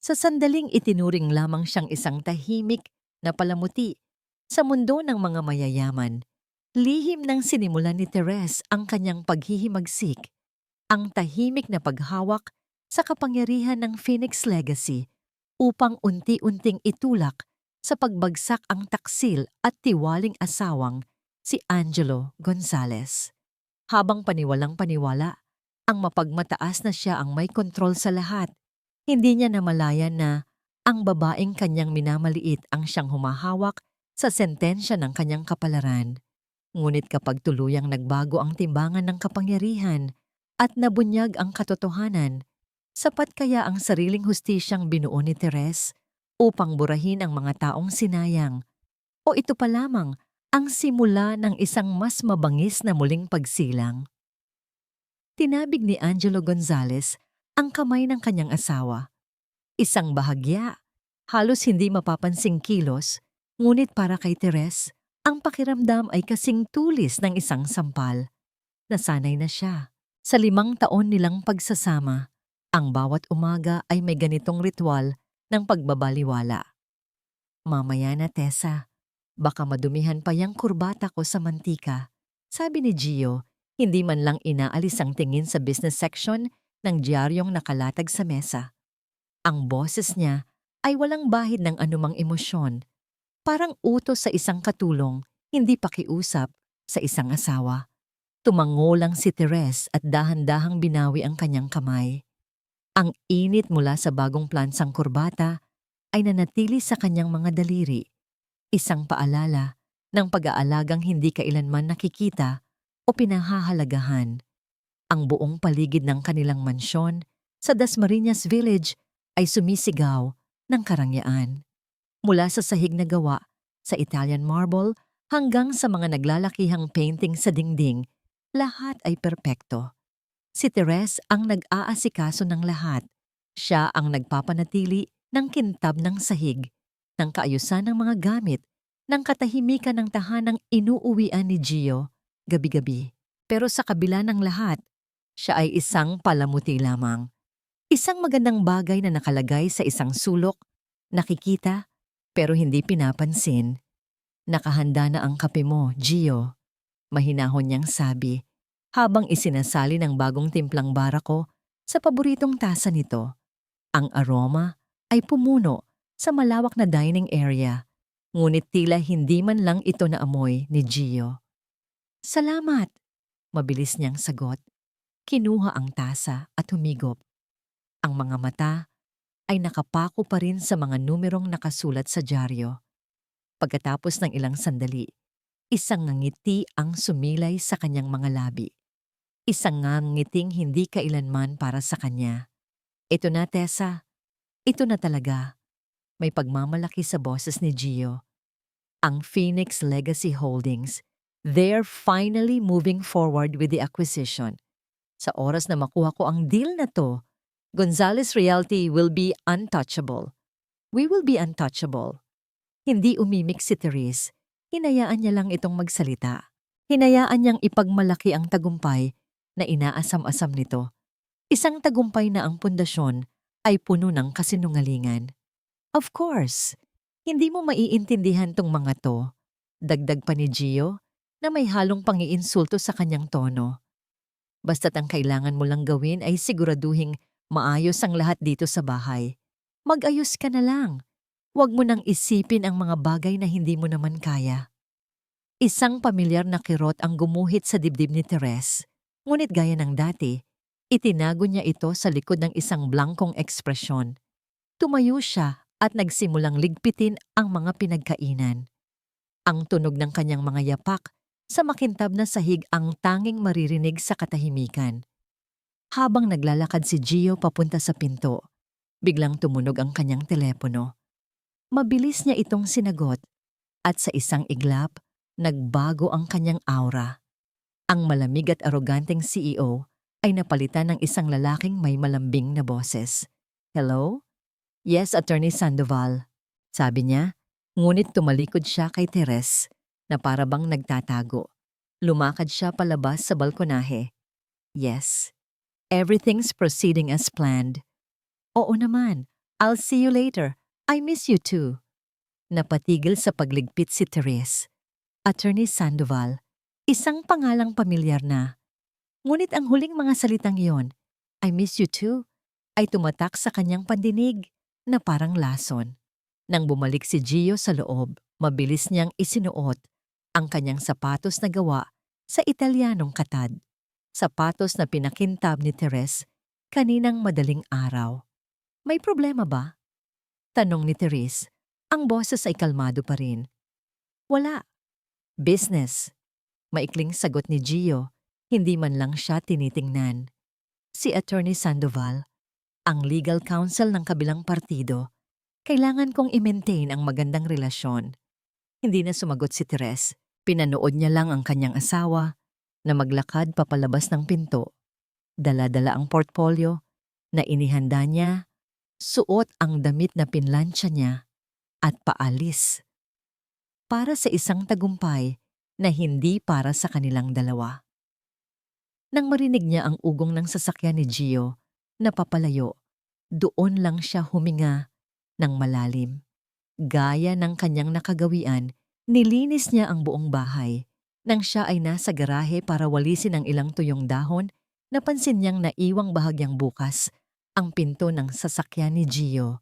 Sa sandaling itinuring lamang siyang isang tahimik na palamuti sa mundo ng mga mayayaman. Lihim nang sinimulan ni Therese ang kanyang paghihimagsik, ang tahimik na paghawak sa kapangyarihan ng Phoenix Legacy upang unti-unting itulak sa pagbagsak ang taksil at tiwaling asawang si Angelo Gonzalez. Habang paniwalang-paniwala, ang mapagmataas na siya ang may kontrol sa lahat, hindi niya namalayan na ang babaeng kanyang minamaliit ang siyang humahawak sa sentensya ng kanyang kapalaran. Ngunit kapag tuluyang nagbago ang timbangan ng kapangyarihan at nabunyag ang katotohanan, sapat kaya ang sariling hustisyang binuo ni Therese upang burahin ang mga taong sinayang? O ito pa lamang ang simula ng isang mas mabangis na muling pagsilang? Tinabig ni Angelo Gonzalez ang kamay ng kanyang asawa. Isang bahagya, halos hindi mapapansing kilos, ngunit para kay Therese, ang pakiramdam ay kasing tulis ng isang sampal. Nasanay na siya. Sa 5 taon nilang pagsasama, ang bawat umaga ay may ganitong ritual ng pagbabaliwala. Mamaya na, Tessa. Baka madumihan pa yang kurbata ko sa mantika, sabi ni Gio, hindi man lang inaalis ang tingin sa business section ng diaryong nakalatag sa mesa. Ang boses niya ay walang bahid ng anumang emosyon, parang utos sa isang katulong, hindi pakiusap sa isang asawa. Tumango lang si Therese at dahan-dahang binawi ang kanyang kamay. Ang init mula sa bagong plansang kurbata ay nanatili sa kanyang mga daliri. Isang paalala ng pag-aalagang hindi kailanman nakikita o pinahahalagahan. Ang buong paligid ng kanilang mansyon sa Dasmariñas Village ay sumisigaw ng karangyaan. Mula sa sahig na gawa sa Italian marble hanggang sa mga naglalakihang painting sa dingding, lahat ay perpekto. Si Therese ang nag-aasikaso ng lahat. Siya ang nagpapanatili ng kintab ng sahig, ng kaayusan ng mga gamit, ng katahimikan ng tahanang inuuwian ni Gio gabi-gabi. Pero sa kabila ng lahat, siya ay isang palamuti lamang. Isang magandang bagay na nakalagay sa isang sulok, nakikita pero hindi pinapansin. Nakahanda na ang kape mo, Gio. Mahinahon niyang sabi, habang isinasali ng bagong timplang barako sa paboritong tasa nito. Ang aroma ay pumuno sa malawak na dining area, ngunit tila hindi man lang ito naamoy ni Gio. Salamat, mabilis niyang sagot. Kinuha ang tasa at humigop. Ang mga mata ay nakapako pa rin sa mga numerong nakasulat sa dyaryo. Pagkatapos ng ilang sandali, isang ngiti ang sumilay sa kanyang mga labi. Isang ngiting hindi kailanman para sa kanya. Ito na, Tessa. Ito na talaga. May pagmamalaki sa boses ni Gio. Ang Phoenix Legacy Holdings, they're finally moving forward with the acquisition. Sa oras na makuha ko ang deal na to, Gonzalez Realty will be untouchable. We will be untouchable. Hindi umimik si Therese. Hinayaan niya lang itong magsalita. Hinayaan niyang ipagmalaki ang tagumpay na inaasam-asam nito. Isang tagumpay na ang pundasyon ay puno ng kasinungalingan. Of course, hindi mo maiintindihan tong mga to. Dagdag pa ni Gio na may halong pangiinsulto sa kanyang tono. Basta't ang kailangan mo lang gawin ay siguraduhing maayos ang lahat dito sa bahay. Mag-ayos ka na lang. Huwag mo nang isipin ang mga bagay na hindi mo naman kaya. Isang pamilyar na kirot ang gumuhit sa dibdib ni Therese. Ngunit gaya ng dati, itinago niya ito sa likod ng isang blankong ekspresyon. Tumayo siya at nagsimulang ligpitin ang mga pinagkainan. Ang tunog ng kanyang mga yapak sa makintab na sahig ang tanging maririnig sa katahimikan. Habang naglalakad si Gio papunta sa pinto, biglang tumunog ang kanyang telepono. Mabilis niya itong sinagot at sa isang iglap, nagbago ang kanyang aura. Ang malamig at aroganteng CEO ay napalitan ng isang lalaking may malambing na boses. Hello? Yes, Attorney Sandoval. Sabi niya, ngunit tumalikod siya kay Therese na parabang nagtatago. Lumakad siya palabas sa balkonahe. Yes, everything's proceeding as planned. Oo naman, I'll see you later. I miss you too. Napatigil sa pagligpit si Therese. Attorney Sandoval, isang pangalang pamilyar na. Ngunit ang huling mga salitang iyon, I miss you too, ay tumatak sa kanyang pandinig na parang lason. Nang bumalik si Gio sa loob, mabilis niyang isinuot ang kanyang sapatos na gawa sa Italianong katad. Sapatos na pinakintab ni Therese kaninang madaling araw. May problema ba? Tanong ni Therese. Ang boses ay kalmado pa rin. Wala. Business. Maikling sagot ni Gio, hindi man lang siya tinitingnan. Si Attorney Sandoval, ang legal counsel ng kabilang partido, kailangan kong i-maintain ang magandang relasyon. Hindi na sumagot si Therese. Pinanood niya lang ang kanyang asawa na maglakad papalabas ng pinto. Dala-dala ang portfolio na inihanda niya, suot ang damit na pinlansya niya at paalis. Para sa isang tagumpay na hindi para sa kanilang dalawa. Nang marinig niya ang ugong ng sasakyan ni Gio na papalayo, doon lang siya huminga ng malalim. Gaya ng kanyang nakagawian, nilinis niya ang buong bahay. Nang siya ay nasa garahe para walisin ang ilang tuyong dahon, napansin niyang naiwang bahagyang bukas ang pinto ng sasakyan ni Gio.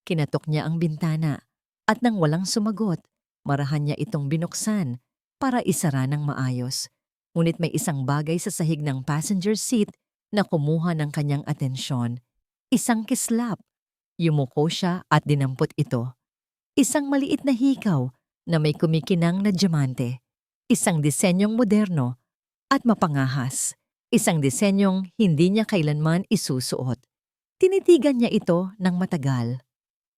Kinatok niya ang bintana at nang walang sumagot, marahan niya itong binuksan para isara ng maayos. Ngunit may isang bagay sa sahig ng passenger seat na kumuha ng kanyang atensyon. Isang kislap. Yumuko siya at dinampot ito. Isang maliit na hikaw na may kumikinang na diamante. Isang disenyong moderno at mapangahas. Isang disenyong hindi niya kailanman isusuot. Tinitigan niya ito ng matagal.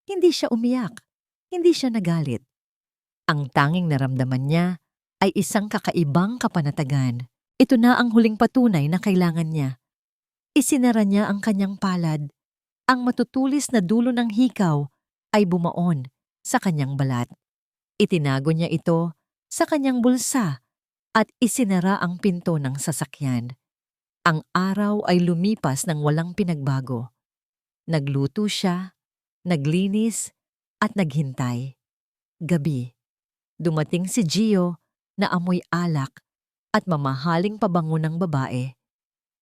Hindi siya umiyak. Hindi siya nagalit. Ang tanging naramdaman niya ay isang kakaibang kapanatagan. Ito na ang huling patunay na kailangan niya. Isinara niya ang kanyang palad. Ang matutulis na dulo ng hikaw ay bumaon sa kanyang balat. Itinago niya ito sa kanyang bulsa at isinara ang pinto ng sasakyan. Ang araw ay lumipas ng walang pinagbago. Nagluto siya, naglinis, at naghintay. Gabi. Dumating si Gio na amoy alak at mamahaling pabango ng babae.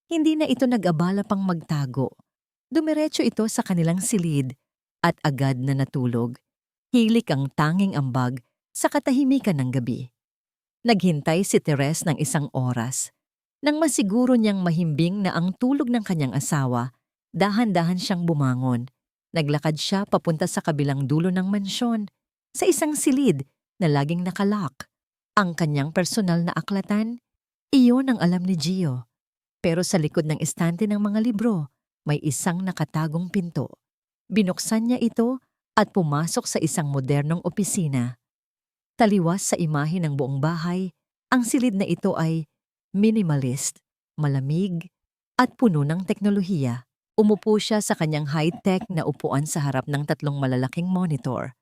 Hindi na ito nag-abala pang magtago. Dumiretso ito sa kanilang silid at agad na natulog. Hilik ang tanging ambag sa katahimikan ng gabi. Naghintay si Therese ng isang oras. Nang masiguro niyang mahimbing na ang tulog ng kanyang asawa, dahan-dahan siyang bumangon. Naglakad siya papunta sa kabilang dulo ng mansyon, sa isang silid na laging nakalock. Ang kanyang personal na aklatan, iyon ang alam ni Gio. Pero sa likod ng estante ng mga libro, may isang nakatagong pinto. Binuksan niya ito at pumasok sa isang modernong opisina. Taliwas sa imahe ng buong bahay, ang silid na ito ay minimalist, malamig, at puno ng teknolohiya. Umupo siya sa kanyang high-tech na upuan sa harap ng 3 malalaking monitor.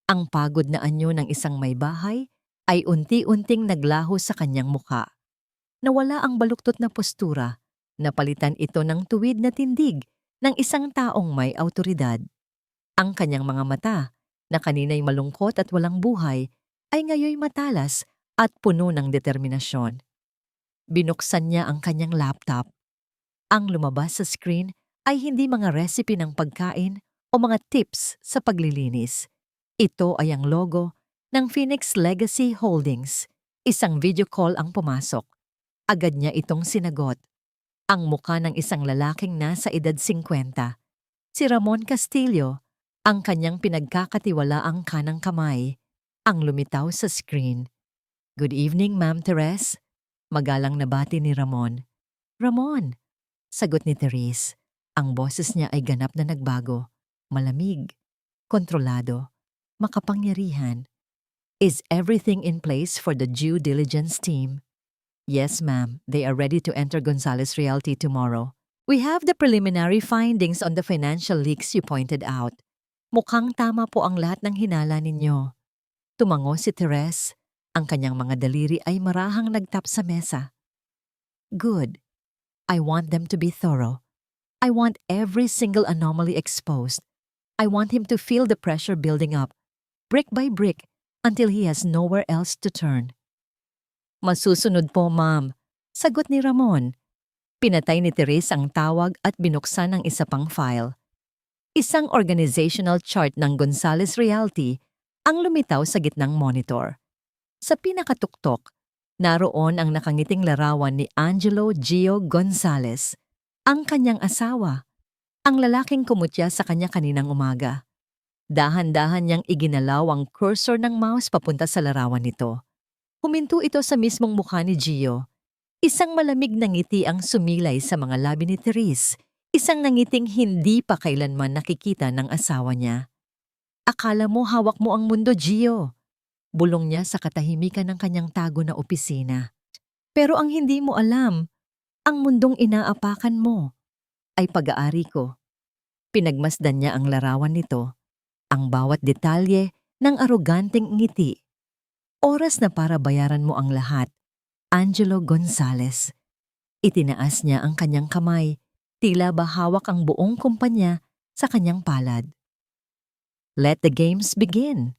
Ang pagod na anyo ng isang may bahay ay unti-unting naglaho sa kanyang mukha. Nawala ang baluktot na postura, napalitan ito ng tuwid na tindig ng isang taong may awtoridad. Ang kanyang mga mata, na kanina'y malungkot at walang buhay, ay ngayoy matalas at puno ng determinasyon. Binuksan niya ang kanyang laptop. Ang lumabas sa screen ay hindi mga recipe ng pagkain o mga tips sa paglilinis. Ito ay ang logo ng Phoenix Legacy Holdings. Isang video call ang pumasok. Agad niya itong sinagot. Ang mukha ng isang lalaking nasa edad 50. Si Ramon Castillo, ang kanyang pinagkakatiwalaang kanang kamay, ang lumitaw sa screen. Good evening, Ma'am Therese. Magalang na bati ni Ramon. Ramon, sagot ni Therese. Ang boses niya ay ganap na nagbago. Malamig, kontrolado, makapangyarihan. Is everything in place for the due diligence team? Yes, ma'am. They are ready to enter Gonzales Realty tomorrow. We have the preliminary findings on the financial leaks you pointed out. Mukhang tama po ang lahat ng hinala ninyo. Tumango si Therese. Ang kanyang mga daliri ay marahang nagtap sa mesa. Good. I want them to be thorough. I want every single anomaly exposed. I want him to feel the pressure building up, brick by brick, until he has nowhere else to turn. Masusunod po, ma'am, sagot ni Ramon. Pinatay ni Therese ang tawag at binuksan ang isa pang file. Isang organizational chart ng Gonzales Realty ang lumitaw sa gitnang monitor. Sa pinakatuktok, naroon ang nakangiting larawan ni Angelo Gio Gonzales, ang kanyang asawa, ang lalaking kumutya sa kanya kaninang umaga. Dahan-dahan niyang iginalaw ang cursor ng mouse papunta sa larawan nito. Huminto ito sa mismong mukha ni Gio. Isang malamig na ngiti ang sumilay sa mga labi ni Therese, isang nangiting hindi pa kailanman nakikita ng asawa niya. Akala mo hawak mo ang mundo, Gio. Bulong niya sa katahimikan ng kanyang tago na opisina. Pero ang hindi mo alam, ang mundong inaapakan mo ay pag-aari ko. Pinagmasdan niya ang larawan nito, ang bawat detalye ng aroganteng ngiti. Oras na para bayaran mo ang lahat, Angelo Gonzales. Itinaas niya ang kanyang kamay, tila ba hawak ang buong kumpanya sa kanyang palad. Let the games begin.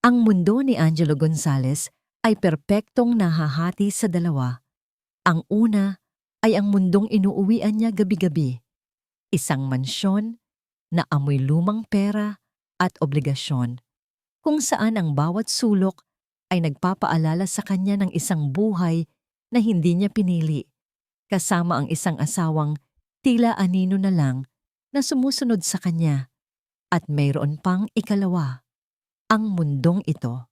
Ang mundo ni Angelo Gonzales ay perpektong nahahati sa dalawa. Ang una ay ang mundong inuuwian niya gabi-gabi. Isang mansyon na amoy lumang pera at obligasyon, kung saan ang bawat sulok ay nagpapaalala sa kanya ng isang buhay na hindi niya pinili, kasama ang isang asawang tila anino na lang na sumusunod sa kanya. At mayroon pang ikalawa, ang mundong ito.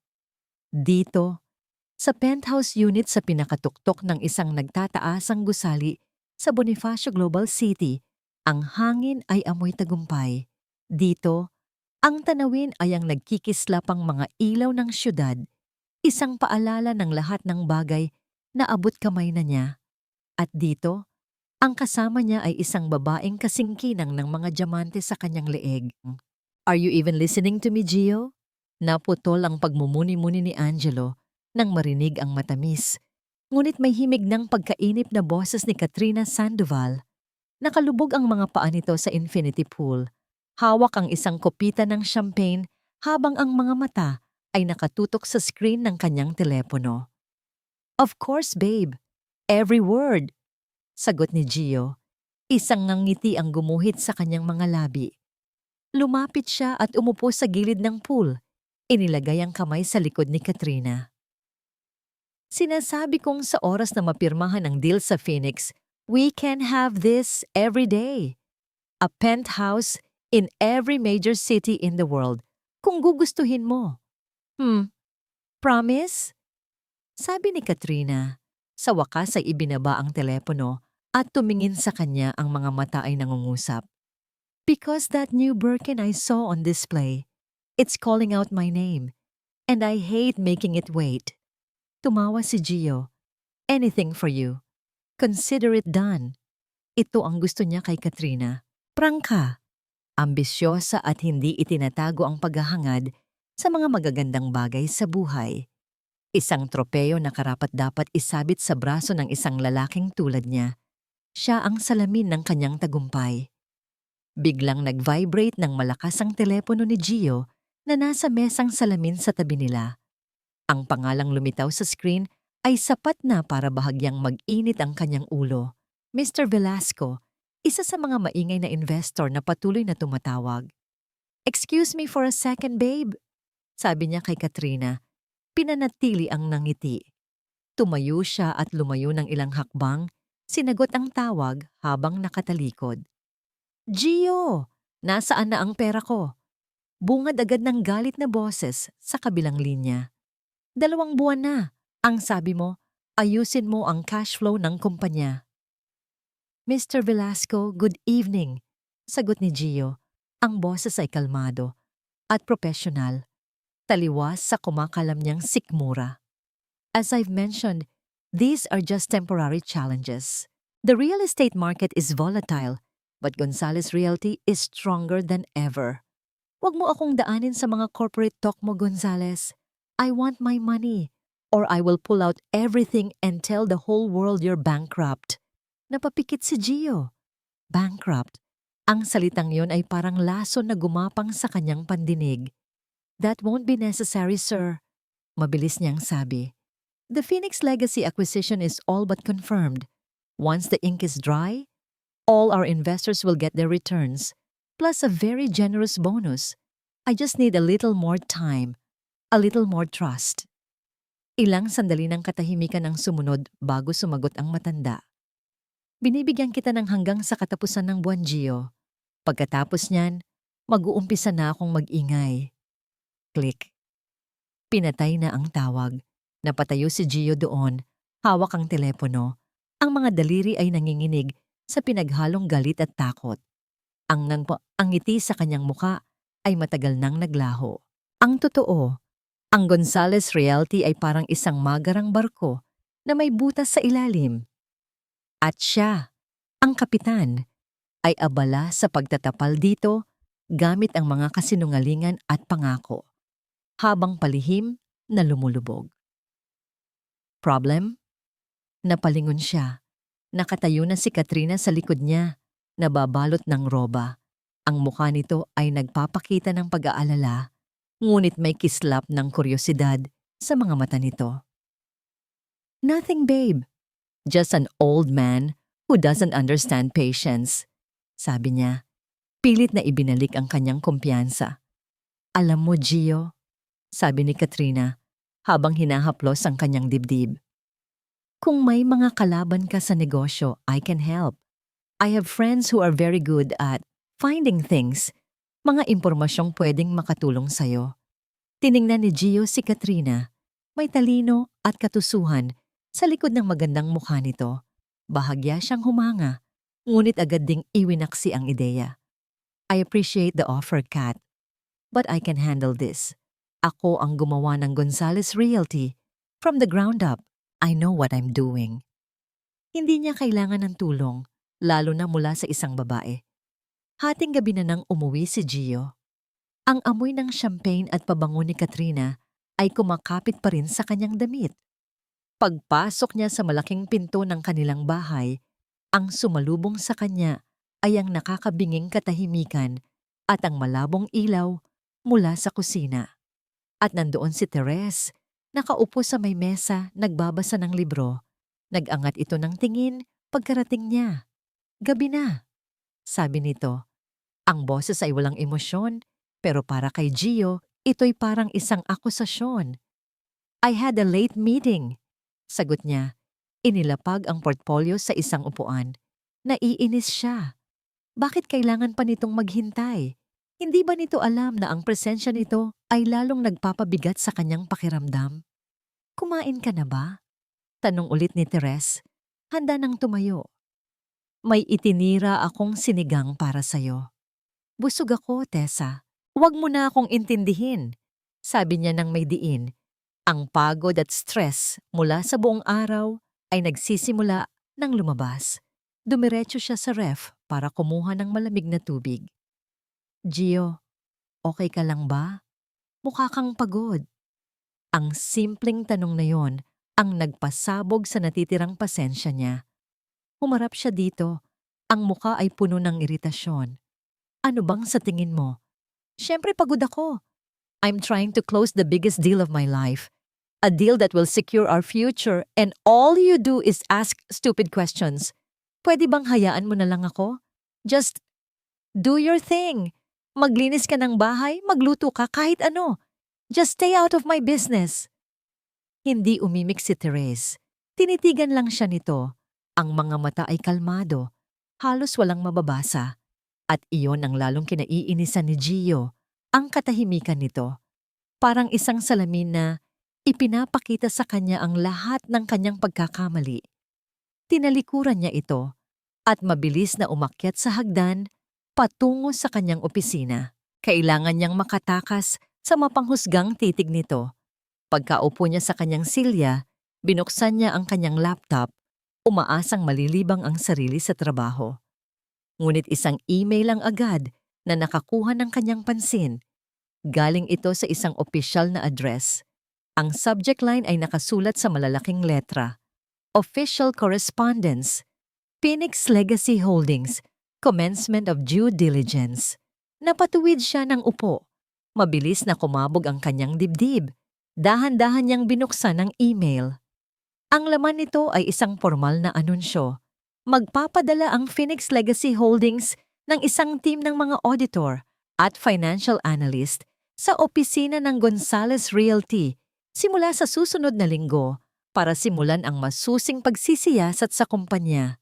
Dito, sa penthouse unit sa pinakatuktok ng isang nagtataasang gusali sa Bonifacio Global City, ang hangin ay amoy tagumpay. Dito, ang tanawin ay ang nagkikislapang mga ilaw ng syudad, isang paalala ng lahat ng bagay na abot kamay na niya. At dito, ang kasama niya ay isang babaeng kasingkinang ng mga diamante sa kanyang leeg. Are you even listening to me, Gio? Naputol ang pagmumuni-muni ni Angelo nang marinig ang matamis. Ngunit may himig ng pagkainip na boses ni Katrina Sandoval. Nakalubog ang mga paa nito sa infinity pool. Hawak ang isang kopita ng champagne habang ang mga mata ay nakatutok sa screen ng kanyang telepono. Of course, babe. Every word. Sagot ni Gio. Isang ngangiti ang gumuhit sa kanyang mga labi. Lumapit siya at umupo sa gilid ng pool. Inilagay ang kamay sa likod ni Katrina. Sinasabi kong sa oras na mapirmahan ang deal sa Phoenix, we can have this every day. A penthouse in every major city in the world, kung gugustuhin mo. Promise? Sabi ni Katrina. Sa wakas ay ibinaba ang telepono at tumingin sa kanya ang mga mata ay nangungusap. Because that new Birkin I saw on display, it's calling out my name, and I hate making it wait. Tumawa si Gio. Anything for you. Consider it done. Ito ang gusto niya kay Katrina. Prangka. Ambisyosa at hindi itinatago ang paghahangad sa mga magagandang bagay sa buhay. Isang tropeyo na karapat-dapat isabit sa braso ng isang lalaking tulad niya. Siya ang salamin ng kanyang tagumpay. Biglang nag-vibrate ng malakas ang telepono ni Gio na nasa mesang salamin sa tabi nila. Ang pangalang lumitaw sa screen ay sapat na para bahagyang mag-init ang kanyang ulo. Mr. Velasco, isa sa mga maingay na investor na patuloy na tumatawag. Excuse me for a second, babe. Sabi niya kay Katrina. Pinanatili ang nangiti. Tumayo siya at lumayo ng ilang hakbang, sinagot ang tawag habang nakatalikod. Gio, nasaan na ang pera ko? Bungad agad ng galit na boses sa kabilang linya. 2 buwan na, ang sabi mo, ayusin mo ang cash flow ng kumpanya. Mr. Velasco, good evening, sagot ni Gio. Ang boses ay kalmado at profesional. Taliwas sa kumakalam niyang sikmura. As I've mentioned, these are just temporary challenges. The real estate market is volatile, but Gonzales Realty is stronger than ever. Huwag mo akong daanin sa mga corporate talk mo, Gonzales. I want my money, or I will pull out everything and tell the whole world you're bankrupt. Napapikit si Gio. Bankrupt? Ang salitang yon ay parang laso na gumapang sa kanyang pandinig. That won't be necessary, sir. Mabilis niyang sabi. The Phoenix Legacy acquisition is all but confirmed. Once the ink is dry, all our investors will get their returns, plus a very generous bonus. I just need a little more time, a little more trust. Ilang sandali ng katahimikan ang sumunod bago sumagot ang matanda. Binibigyan kita ng hanggang sa katapusan ng buwan, Gio. Pagkatapos niyan, mag-uumpisa na akong mag-ingay. Click. Pinatay na ang tawag. Napatayo si Gio doon, hawak ang telepono. Ang mga daliri ay nanginginig sa pinaghalong galit at takot. Ang ngiti sa kanyang muka ay matagal nang naglaho. Ang totoo, ang Gonzales Realty ay parang isang magarang barko na may butas sa ilalim. At siya, ang kapitan, ay abala sa pagtatapal dito gamit ang mga kasinungalingan at pangako, habang palihim na lumulubog. Problem? Napalingon siya. Nakatayo na si Katrina sa likod niya, nababalot ng roba. Ang mukha nito ay nagpapakita ng pag-aalala, ngunit may kislap ng kuryosidad sa mga mata nito. Nothing, babe. Just an old man who doesn't understand patience. Sabi niya, pilit na ibinalik ang kanyang kumpiyansa. Alam mo, Gio, sabi ni Katrina, habang hinahaplos ang kanyang dibdib. Kung may mga kalaban ka sa negosyo, I can help. I have friends who are very good at finding things, mga impormasyong pwedeng makatulong sa'yo. Tiningnan ni Gio si Katrina. May talino at katusuhan sa likod ng magandang mukha nito. Bahagya siyang humanga, ngunit agad ding iwinaksi ang ideya. I appreciate the offer, Kat, but I can handle this. Ako ang gumawa ng Gonzales Realty. From the ground up, I know what I'm doing. Hindi niya kailangan ng tulong, lalo na mula sa isang babae. Hating gabi na nang umuwi si Gio. Ang amoy ng champagne at pabango ni Katrina ay kumakapit pa rin sa kanyang damit. Pagpasok niya sa malaking pinto ng kanilang bahay, ang sumalubong sa kanya ay ang nakakabinging katahimikan at ang malabong ilaw mula sa kusina. At nandoon si Therese, nakaupo sa may mesa, nagbabasa ng libro. Nag-angat ito ng tingin pagkarating niya. Gabi na, sabi nito. Ang boses ay walang emosyon, pero para kay Gio, ito'y parang isang akusasyon. I had a late meeting, sagot niya. Inilapag ang portfolio sa isang upuan. Naiinis siya. Bakit kailangan pa nitong maghintay? Hindi ba nito alam na ang presensya nito ay lalong nagpapabigat sa kanyang pakiramdam? Kumain ka na ba? Tanong ulit ni Therese. Handa nang tumayo. May itinira akong sinigang para sa'yo. Busog ako, Tessa. Huwag mo na akong intindihin. Sabi niya nang may diin. Ang pagod at stress mula sa buong araw ay nagsisimula nang lumabas. Dumiretso siya sa ref para kumuha ng malamig na tubig. Gio, okay ka lang ba? Mukha kang pagod. Ang simpleng tanong na yon ang nagpasabog sa natitirang pasensya niya. Humarap siya dito. Ang mukha ay puno ng iritasyon. Ano bang sa tingin mo? Siyempre pagod ako. I'm trying to close the biggest deal of my life. A deal that will secure our future and all you do is ask stupid questions. Pwede bang hayaan mo na lang ako? Just do your thing. Maglinis ka ng bahay, magluto ka, kahit ano. Just stay out of my business. Hindi umimik si Therese. Tinitigan lang siya nito. Ang mga mata ay kalmado. Halos walang mababasa. At iyon ang lalong kinaiinisan ni Gio, ang katahimikan nito. Parang isang salamin na ipinapakita sa kanya ang lahat ng kanyang pagkakamali. Tinalikuran niya ito at mabilis na umakyat sa hagdan patungo sa kanyang opisina. Kailangan niyang makatakas sa mapanghusgang titig nito. Pagkaupo niya sa kanyang silya, binuksan niya ang kanyang laptop, umaasang malilibang ang sarili sa trabaho. Ngunit isang email lang agad na nakakuha ng kanyang pansin. Galing ito sa isang opisyal na address. Ang subject line ay nakasulat sa malalaking letra. Official Correspondence, Phoenix Legacy Holdings, Commencement of due diligence. Napatuwid siya ng upo. Mabilis na kumabog ang kanyang dibdib. Dahan-dahan niyang binuksan ang email. Ang laman nito ay isang formal na anunsyo. Magpapadala ang Phoenix Legacy Holdings ng isang team ng mga auditor at financial analyst sa opisina ng Gonzales Realty simula sa susunod na linggo para simulan ang masusing pagsisiyasat sa kumpanya.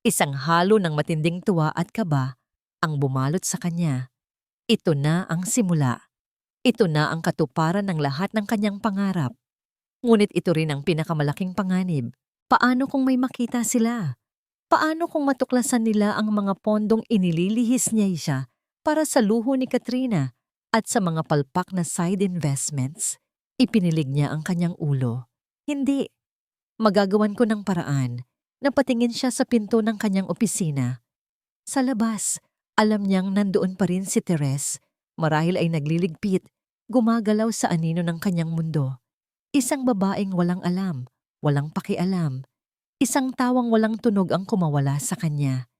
Isang halo ng matinding tuwa at kaba ang bumalot sa kanya. Ito na ang simula. Ito na ang katuparan ng lahat ng kanyang pangarap. Ngunit ito rin ang pinakamalaking panganib. Paano kung may makita sila? Paano kung matuklasan nila ang mga pondong inililihis niya siya para sa luho ni Katrina at sa mga palpak na side investments? Ipinilig niya ang kanyang ulo. Hindi. Magagawan ko ng paraan. Napatingin siya sa pinto ng kanyang opisina. Sa labas, alam niyang nandoon pa rin si Therese. Marahil ay nagliligpit, gumagalaw sa anino ng kanyang mundo. Isang babaeng walang alam, walang pakialam. Isang tawang walang tunog ang kumawala sa kanya.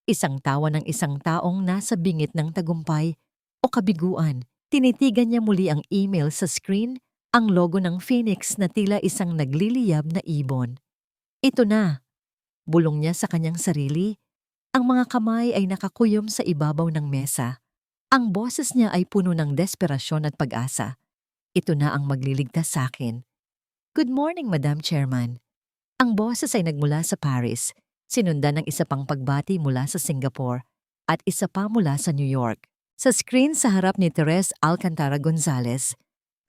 Isang tawa ng isang taong nasa bingit ng tagumpay o kabiguan. Tinitigan niya muli ang email sa screen, ang logo ng Phoenix na tila isang nagliliyab na ibon. Ito na. Bulong niya sa kanyang sarili. Ang mga kamay ay nakakuyom sa ibabaw ng mesa. Ang boses niya ay puno ng desperasyon at pag-asa. Ito na ang magliligtas sa akin. Good morning, Madam Chairman. Ang boses ay nagmula sa Paris, sinundan ng isa pang pagbati mula sa Singapore at isa pa mula sa New York. Sa screen sa harap ni Therese Alcantara Gonzalez,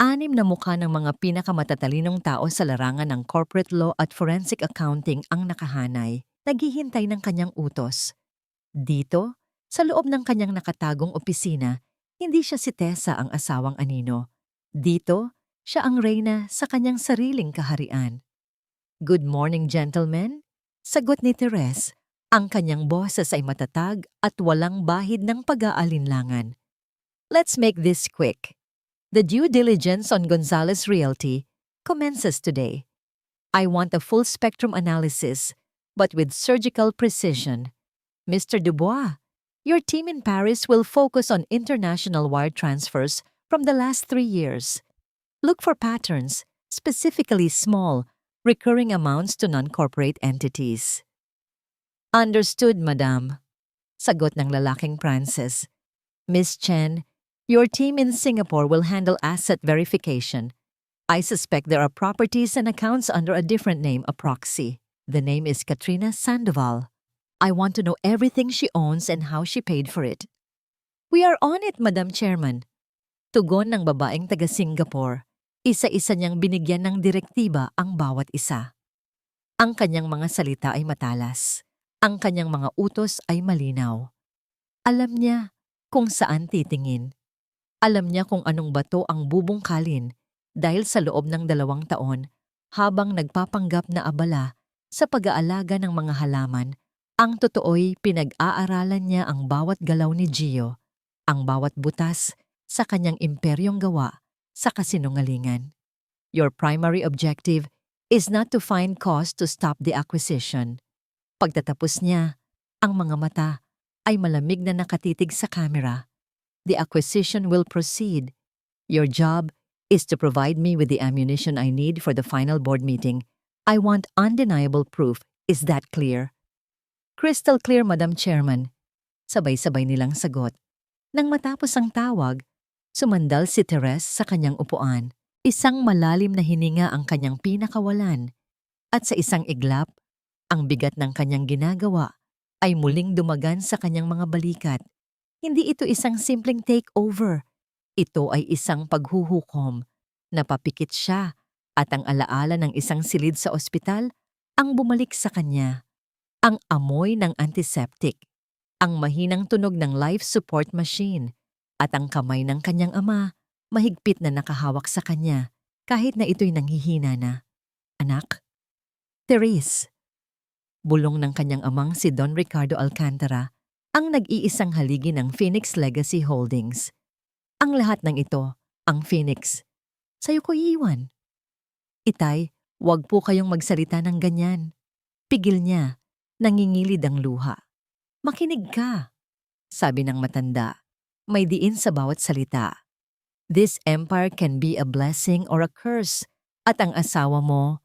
6 na mukha ng mga pinakamatatalinong tao sa larangan ng corporate law at forensic accounting ang nakahanay, naghihintay ng kanyang utos. Dito, sa loob ng kanyang nakatagong opisina, hindi siya si Tessa ang asawang anino. Dito, siya ang reyna sa kanyang sariling kaharian. Good morning, gentlemen. Sagot ni Therese. Ang kanyang boses ay matatag at walang bahid ng pag-aalinlangan. Let's make this quick. The due diligence on Gonzales Realty commences today. I want a full-spectrum analysis, but with surgical precision. Mr. Dubois, your team in Paris will focus on international wire transfers from the last 3 years. Look for patterns, specifically small, recurring amounts to non-corporate entities. Understood, Madam. Sagot ng lalaking Frances. Miss Chen, your team in Singapore will handle asset verification. I suspect there are properties and accounts under a different name, a proxy. The name is Katrina Sandoval. I want to know everything she owns and how she paid for it. We are on it, Madam Chairman. Tugon ng babaeng taga-Singapore. Isa-isa niyang binigyan ng direktiba ang bawat isa. Ang kanyang mga salita ay matalas. Ang kanyang mga utos ay malinaw. Alam niya kung saan titingin. Alam niya kung anong bato ang bubungkalin dahil sa loob ng 2 taon, habang nagpapanggap na abala sa pag-aalaga ng mga halaman, ang totoo'y pinag-aaralan niya ang bawat galaw ni Gio, ang bawat butas sa kanyang imperyong gawa sa kasinungalingan. Your primary objective is not to find cause to stop the acquisition. Pagtatapos niya, ang mga mata ay malamig na nakatitig sa kamera. The acquisition will proceed. Your job is to provide me with the ammunition I need for the final board meeting. I want undeniable proof. Is that clear? Crystal clear, Madam Chairman. Sabay-sabay nilang sagot. Nang matapos ang tawag, sumandal si Therese sa kanyang upuan. Isang malalim na hininga ang kanyang pinakawalan. At sa isang iglap, ang bigat ng kanyang ginagawa ay muling dumagan sa kanyang mga balikat. Hindi ito isang simpleng takeover. Ito ay isang paghuhukom. Napapikit siya at ang alaala ng isang silid sa ospital ang bumalik sa kanya. Ang amoy ng antiseptic, ang mahinang tunog ng life support machine, at ang kamay ng kanyang ama, mahigpit na nakahawak sa kanya, kahit na ito'y nanghihina na. Anak? Therese. Bulong ng kanyang amang si Don Ricardo Alcantara, ang nag-iisang haligi ng Phoenix Legacy Holdings. Ang lahat ng ito, ang Phoenix, sa'yo ko iiwan. Itay, wag po kayong magsalita ng ganyan. Pigil niya, nangingilid ang luha. Makinig ka. sabi ng matanda. May diin sa bawat salita. This empire can be a blessing or a curse. At ang asawa mo,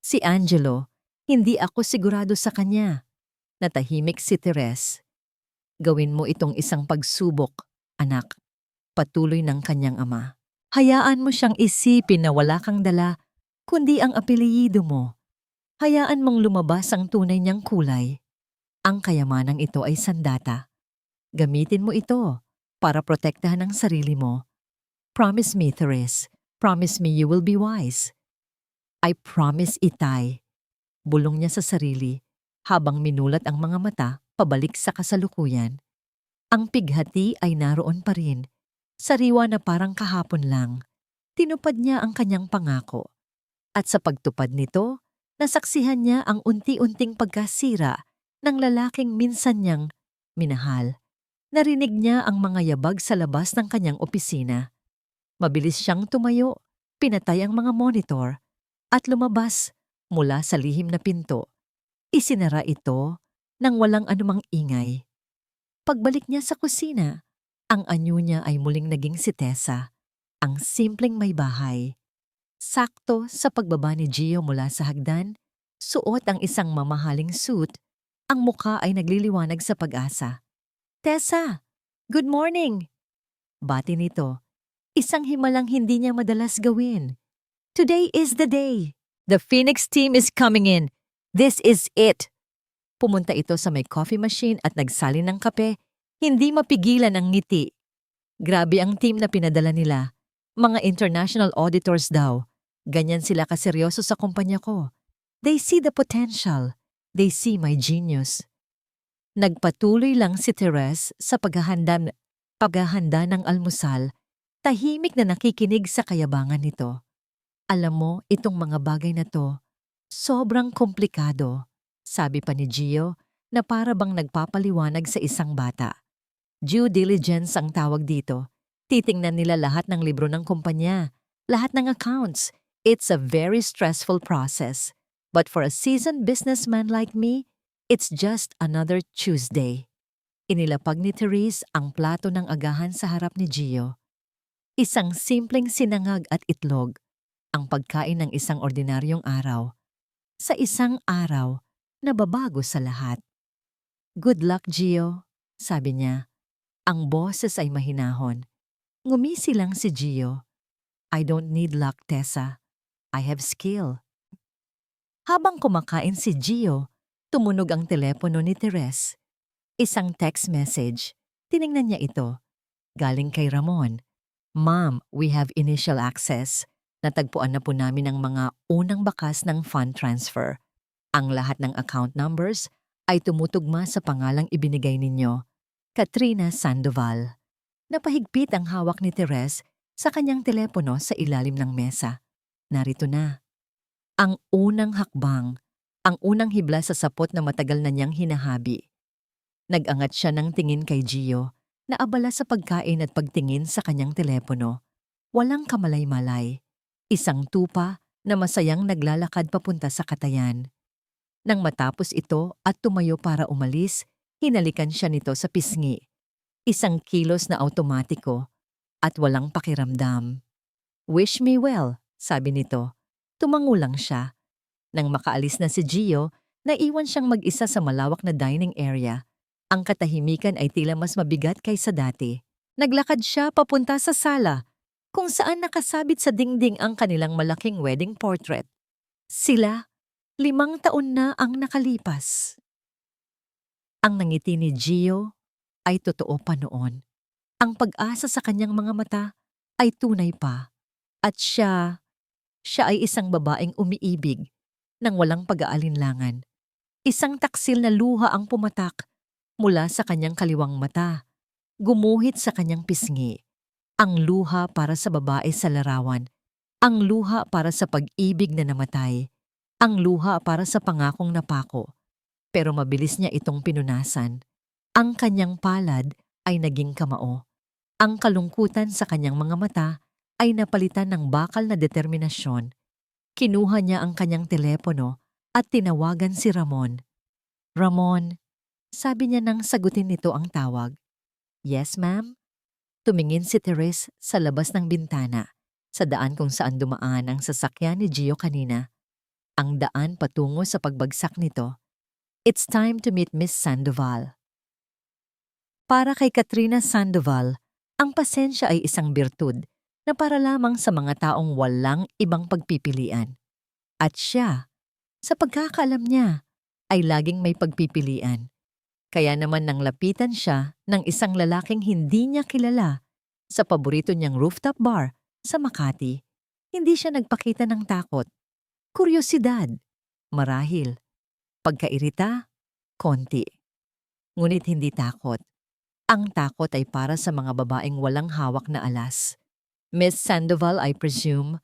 si Angelo, hindi ako sigurado sa kanya. Natahimik si Teres. Gawin mo itong isang pagsubok, anak. Patuloy ng kanyang ama. Hayaan mo siyang isipin na wala kang dala, kundi ang apelyido mo. Hayaan mong lumabas ang tunay niyang kulay. Ang kayamanang ito ay sandata. Gamitin mo ito para protektahan ang sarili mo. Promise me, Teres. Promise me you will be wise. I promise, Itay. Bulong niya sa sarili habang minulat ang mga mata pabalik sa kasalukuyan. Ang pighati ay naroon pa rin. Sariwa na parang kahapon lang. Tinupad niya ang kanyang pangako. At sa pagtupad nito, nasaksihan niya ang unti-unting pagkasira ng lalaking minsan niyang minahal. Narinig niya ang mga yabag sa labas ng kanyang opisina. Mabilis siyang tumayo, pinatay ang mga monitor, at lumabas mula sa lihim na pinto. Isinara ito nang walang anumang ingay. Pagbalik niya sa kusina, ang anyo niya ay muling naging si Tessa, ang simpleng may bahay. Sakto sa pagbaba ni Gio mula sa hagdan, suot ang isang mamahaling suit, ang mukha ay nagliliwanag sa pag-asa. Tessa, good morning! Bati nito, isang himalang hindi niya madalas gawin. Today is the day. The Phoenix team is coming in. This is it. Pumunta ito sa may coffee machine at nagsalin ng kape, hindi mapigilan ang ngiti. Grabe ang team na pinadala nila. Mga international auditors daw. Ganyan sila kaseryoso sa kumpanya ko. They see the potential. They see my genius. Nagpatuloy lang si Teres sa paghahanda ng almusal, tahimik na nakikinig sa kayabangan nito. Alam mo, itong mga bagay na to, sobrang komplikado, sabi pa ni Gio na para bang nagpapaliwanag sa isang bata. Due diligence ang tawag dito. Titingnan nila lahat ng libro ng kumpanya, lahat ng accounts. It's a very stressful process. But for a seasoned businessman like me, it's just another Tuesday. Inilapag ni Therese ang plato ng agahan sa harap ni Gio. Isang simpleng sinangag at itlog, ang pagkain ng isang ordinaryong araw. Sa isang araw na babago sa lahat. Good luck, Gio, sabi niya. Ang boses ay mahinahon. Ngumisi lang si Gio. I don't need luck, Tessa. I have skill. Habang kumakain si Gio, tumunog ang telepono ni Teres. Isang text message. Tiningnan niya ito. Galing kay Ramon. Ma'am, we have initial access. Natagpuan na po namin ang mga unang bakas ng fund transfer. Ang lahat ng account numbers ay tumutugma sa pangalang ibinigay ninyo. Katrina Sandoval. Napahigpit ang hawak ni Teres sa kanyang telepono sa ilalim ng mesa. Narito na. Ang unang hakbang, ang unang hibla sa sapot na matagal na niyang hinahabi. Nag-angat siya ng tingin kay Gio, na abala sa pagkain at pagtingin sa kanyang telepono. Walang kamalay-malay. Isang tupa na masayang naglalakad papunta sa katayan. Nang matapos ito at tumayo para umalis, hinalikan siya nito sa pisngi. Isang kilos na automatiko at walang pakiramdam. Wish me well, sabi nito. Tumango lang siya. Nang makaalis na si Gio, naiwan siyang mag-isa sa malawak na dining area. Ang katahimikan ay tila mas mabigat kaysa dati. Naglakad siya papunta sa sala, kung saan nakasabit sa dingding ang kanilang malaking wedding portrait. Sila, 5 taon na ang nakalipas. Ang nangiti ni Gio ay totoo pa noon. Ang pag-asa sa kanyang mga mata ay tunay pa. At siya ay isang babaeng umiibig nang walang pag-aalinlangan. Isang taksil na luha ang pumatak mula sa kanyang kaliwang mata, gumuhit sa kanyang pisngi. Ang luha para sa babae sa larawan, ang luha para sa pag-ibig na namatay, ang luha para sa pangakong napako. Pero mabilis niya itong pinunasan. Ang kanyang palad ay naging kamao. Ang kalungkutan sa kanyang mga mata ay napalitan ng bakal na determinasyon. Kinuha niya ang kanyang telepono at tinawagan si Ramon. Ramon, sabi niya nang sagutin nito ang tawag. Yes, ma'am? Tumingin si Therese sa labas ng bintana, sa daan kung saan dumaan ang sasakyan ni Gio kanina. Ang daan patungo sa pagbagsak nito. It's time to meet Miss Sandoval. Para kay Katrina Sandoval, ang pasensya ay isang birtud na para lamang sa mga taong walang ibang pagpipilian. At siya, sa pagkakaalam niya, ay laging may pagpipilian. Kaya naman nang lapitan siya ng isang lalaking hindi niya kilala sa paborito niyang rooftop bar sa Makati, hindi siya nagpakita ng takot. Kuryosidad, marahil, pagkairita, konti. Ngunit hindi takot. Ang takot ay para sa mga babaeng walang hawak na alas. Miss Sandoval, I presume?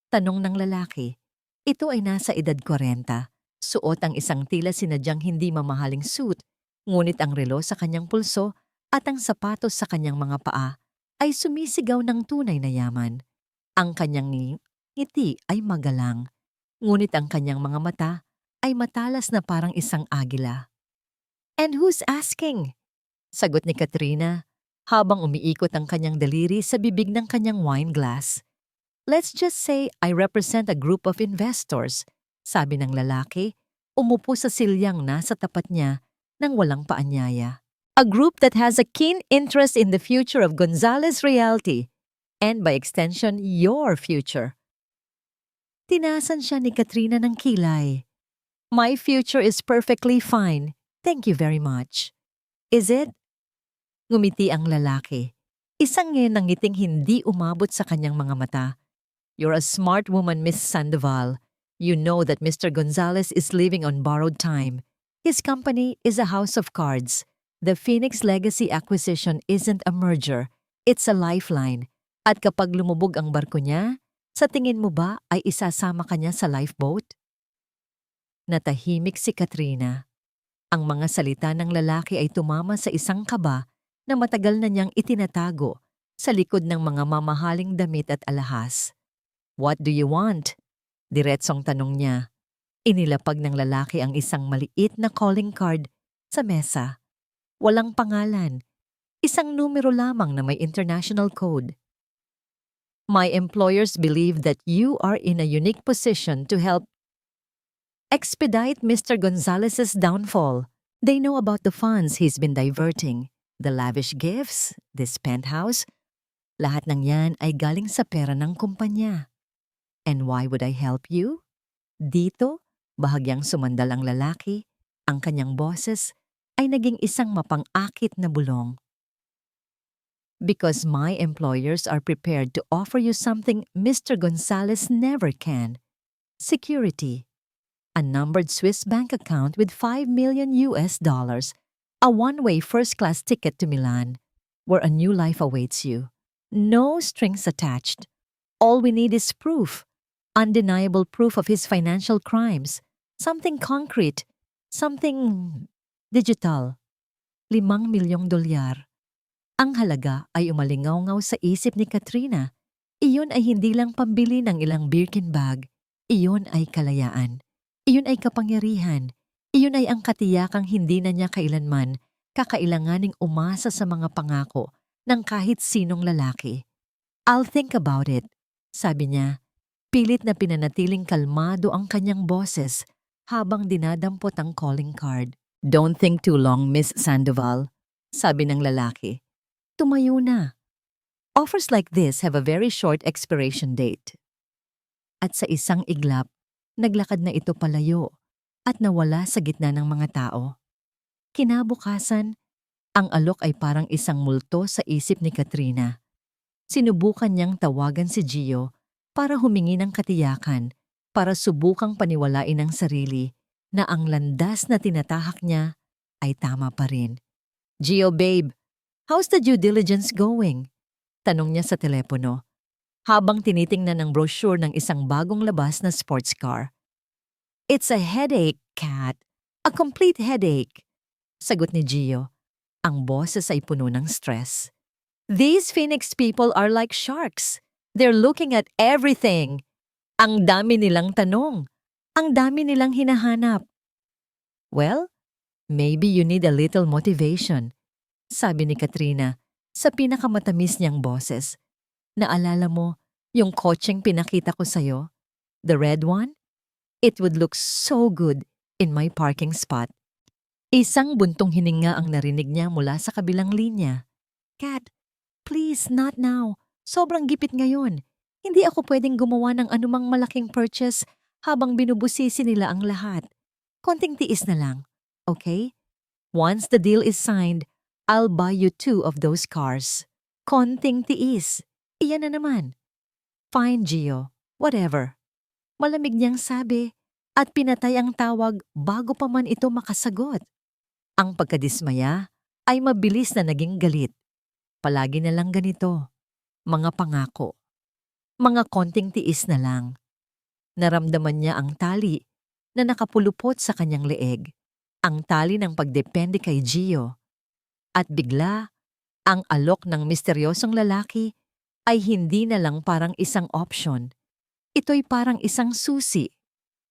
Tanong ng lalaki. Ito ay nasa edad 40. Suot ang isang tila sinadyang hindi mamahaling suit, ngunit ang relo sa kanyang pulso at ang sapatos sa kanyang mga paa ay sumisigaw ng tunay na yaman. Ang kanyang ngiti ay magalang, ngunit ang kanyang mga mata ay matalas na parang isang agila. And who's asking? Sagot ni Katrina habang umiikot ang kanyang daliri sa bibig ng kanyang wine glass. Let's just say I represent a group of investors, sabi ng lalaki, umupo sa silyang nasa tapat niya nang walang paanyaya. A group that has a keen interest in the future of Gonzales Realty, and by extension, your future. Tinasan siya ni Katrina ng kilay. My future is perfectly fine. Thank you very much. Is it? Ngumiti ang lalaki. Isang ngin ng ngiting hindi umabot sa kanyang mga mata. You're a smart woman, Miss Sandoval. You know that Mr. Gonzales is living on borrowed time. His company is a house of cards. The Phoenix Legacy acquisition isn't a merger. It's a lifeline. At kapag lumubog ang barko niya, sa tingin mo ba ay isasama ka niya sa lifeboat? Natahimik si Katrina. Ang mga salita ng lalaki ay tumama sa isang kaba na matagal na niyang itinatago sa likod ng mga mamahaling damit at alahas. What do you want? Diretsong tanong niya. Inilapag ng lalaki ang isang maliit na calling card sa mesa. Walang pangalan. Isang numero lamang na may international code. My employers believe that you are in a unique position to help expedite Mr. Gonzalez's downfall. They know about the funds he's been diverting. The lavish gifts, this penthouse, lahat ng yan ay galing sa pera ng kumpanya. And why would I help you? Dito, bahagyang sumandal ang lalaki, ang kanyang boses ay naging isang mapang-akit na bulong. Because my employers are prepared to offer you something Mr. Gonzales never can. Security. A numbered Swiss bank account with $5 million, a one-way first-class ticket to Milan, where a new life awaits you. No strings attached. All we need is proof. Undeniable proof of his financial crimes. Something concrete. Something digital. $5 milyong. Ang halaga ay umalingaw-ngaw sa isip ni Katrina. Iyon ay hindi lang pambili ng ilang Birkin bag. Iyon ay kalayaan. Iyon ay kapangyarihan. Iyon ay ang katiyakang hindi na niya kailanman kakailanganing umasa sa mga pangako ng kahit sinong lalaki. I'll think about it, sabi niya. Pilit na pinanatiling kalmado ang kanyang boses habang dinadampot ang calling card. Don't think too long, Miss Sandoval, sabi ng lalaki. Tumayo na. Offers like this have a very short expiration date. At sa isang iglap, naglakad na ito palayo at nawala sa gitna ng mga tao. Kinabukasan, ang alok ay parang isang multo sa isip ni Katrina. Sinubukan niyang tawagan si Gio para humingi ng katiyakan, para subukang paniwalain ang sarili na ang landas na tinatahak niya ay tama pa rin. Gio, babe, how's the due diligence going? Tanong niya sa telepono, habang tinitingnan ng brochure ng isang bagong labas na sports car. It's a headache, Kat. A complete headache. Sagot ni Gio. Ang boses ay puno ng stress. These Phoenix people are like sharks. They're looking at everything. Ang dami nilang tanong. Ang dami nilang hinahanap. Well, maybe you need a little motivation, sabi ni Katrina Sa pinakamatamis niyang boses, naalala mo yung kotseng pinakita ko sa'yo? The red one? It would look so good in my parking spot. Isang buntong hininga ang narinig niya mula sa kabilang linya. Kat, please, not now. Sobrang gipit ngayon. Hindi ako pwedeng gumawa ng anumang malaking purchase habang binubusisi nila ang lahat. Konting tiis na lang, okay? Once the deal is signed, I'll buy you 2 of those cars. Konting tiis. Iyan na naman. Fine, Gio. Whatever. Malamig niyang sabi at pinatay ang tawag bago pa man ito makasagot. Ang pagkadismaya ay mabilis na naging galit. Palagi na lang ganito. Mga pangako. Mga konting tiis na lang. Naramdaman niya ang tali na nakapulupot sa kanyang leeg. Ang tali ng pagdepende kay Gio. At bigla, ang alok ng misteryosong lalaki ay hindi na lang parang isang option. Ito'y parang isang susi.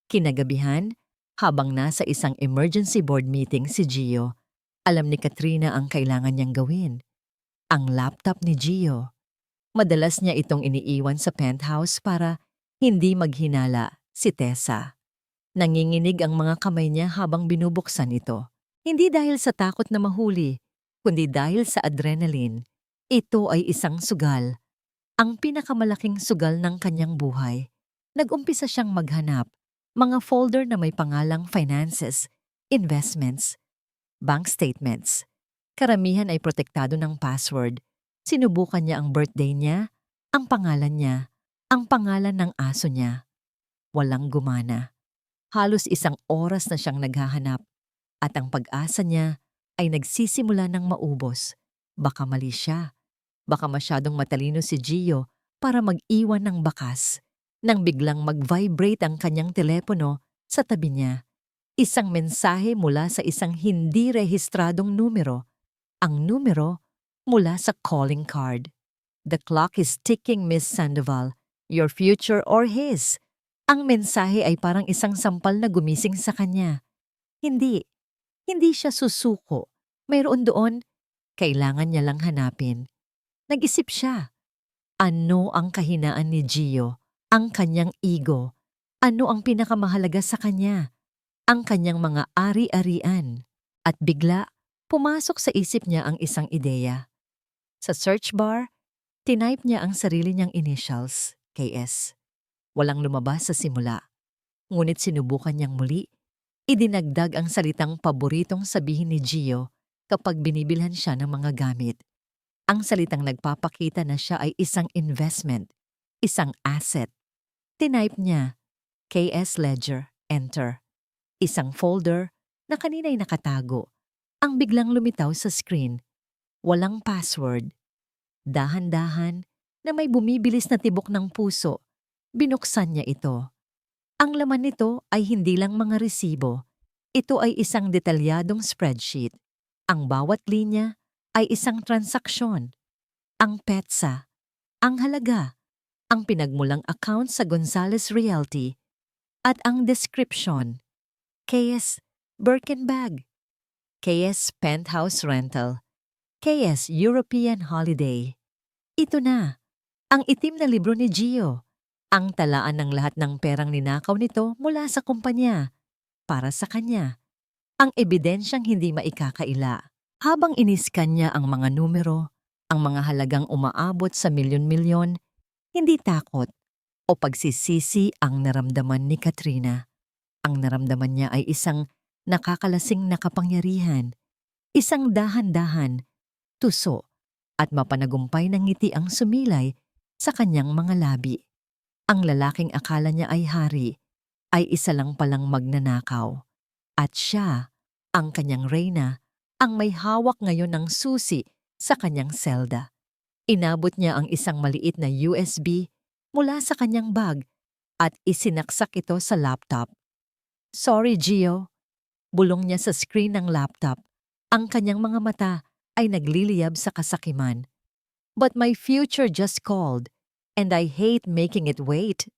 Kinagabihan, habang nasa isang emergency board meeting si Gio, alam ni Katrina ang kailangan niyang gawin. Ang laptop ni Gio. Madalas niya itong iniiwan sa penthouse para hindi maghinala si Tessa. Nanginginig ang mga kamay niya habang binubuksan ito. Hindi dahil sa takot na mahuli, kundi dahil sa adrenaline. Ito ay isang sugal. Ang pinakamalaking sugal ng kanyang buhay. Nag-umpisa siyang maghanap. Mga folder na may pangalang finances, investments, bank statements. Karamihan ay protektado ng password. Sinubukan niya ang birthday niya, ang pangalan niya, ang pangalan ng aso niya. Walang gumana. Halos 1 oras na siyang naghahanap at ang pag-asa niya ay nagsisimula ng maubos. Baka mali siya. Baka masyadong matalino si Gio para mag-iwan ng bakas. Nang biglang mag-vibrate ang kanyang telepono sa tabi niya. Isang mensahe mula sa isang hindi rehistradong numero. Ang numero mula sa calling card. The clock is ticking, Miss Sandoval. Your future or his. Ang mensahe ay parang isang sampal na gumising sa kanya. Hindi siya susuko. Mayroon doon, kailangan niya lang hanapin. Nag-isip siya. Ano ang kahinaan ni Gio? Ang kanyang ego. Ano ang pinakamahalaga sa kanya? Ang kanyang mga ari-arian. At bigla, pumasok sa isip niya ang isang ideya. Sa search bar, tinype niya ang sarili niyang initials, KS. Walang lumabas sa simula. Ngunit sinubukan niyang muli. Idinagdag ang salitang paboritong sabihin ni Gio kapag binibilhan siya ng mga gamit. Ang salitang nagpapakita na siya ay isang investment, isang asset. Tinype niya, KS Ledger, enter. Isang folder na kanina'y nakatago. Ang biglang lumitaw sa screen. Walang password. Dahan-dahan na may bumibilis na tibok ng puso. Binuksan niya ito. Ang laman nito ay hindi lang mga resibo. Ito ay isang detalyadong spreadsheet. Ang bawat linya ay isang transaksyon. Ang petsa, ang halaga, ang pinagmulang account sa Gonzales Realty, at ang description. KS Birkin Bag, KS Penthouse Rental, KS European Holiday. Ito na, ang itim na libro ni Gio. Ang talaan ng lahat ng perang ninakaw nito mula sa kumpanya. Para sa kanya. Ang ebidensyang hindi maikakaila. Habang iniskan niya ang mga numero, ang mga halagang umaabot sa milyon-milyon, hindi takot o pagsisisi ang naramdaman ni Katrina. Ang naramdaman niya ay isang nakakalasing na kapangyarihan, isang dahan-dahan, tuso at mapanagumpay ng ngiti ang sumilay sa kanyang mga labi. Ang lalaking akala niya ay hari, ay isa lang palang magnanakaw. At siya, ang kanyang reyna, ang may hawak ngayon ng susi sa kanyang selda. Inabot niya ang isang maliit na USB mula sa kanyang bag at isinaksak ito sa laptop. Sorry, Gio. Bulong niya sa screen ng laptop. Ang kanyang mga mata ay nagliliyab sa kasakiman. But my future just called. And I hate making it wait.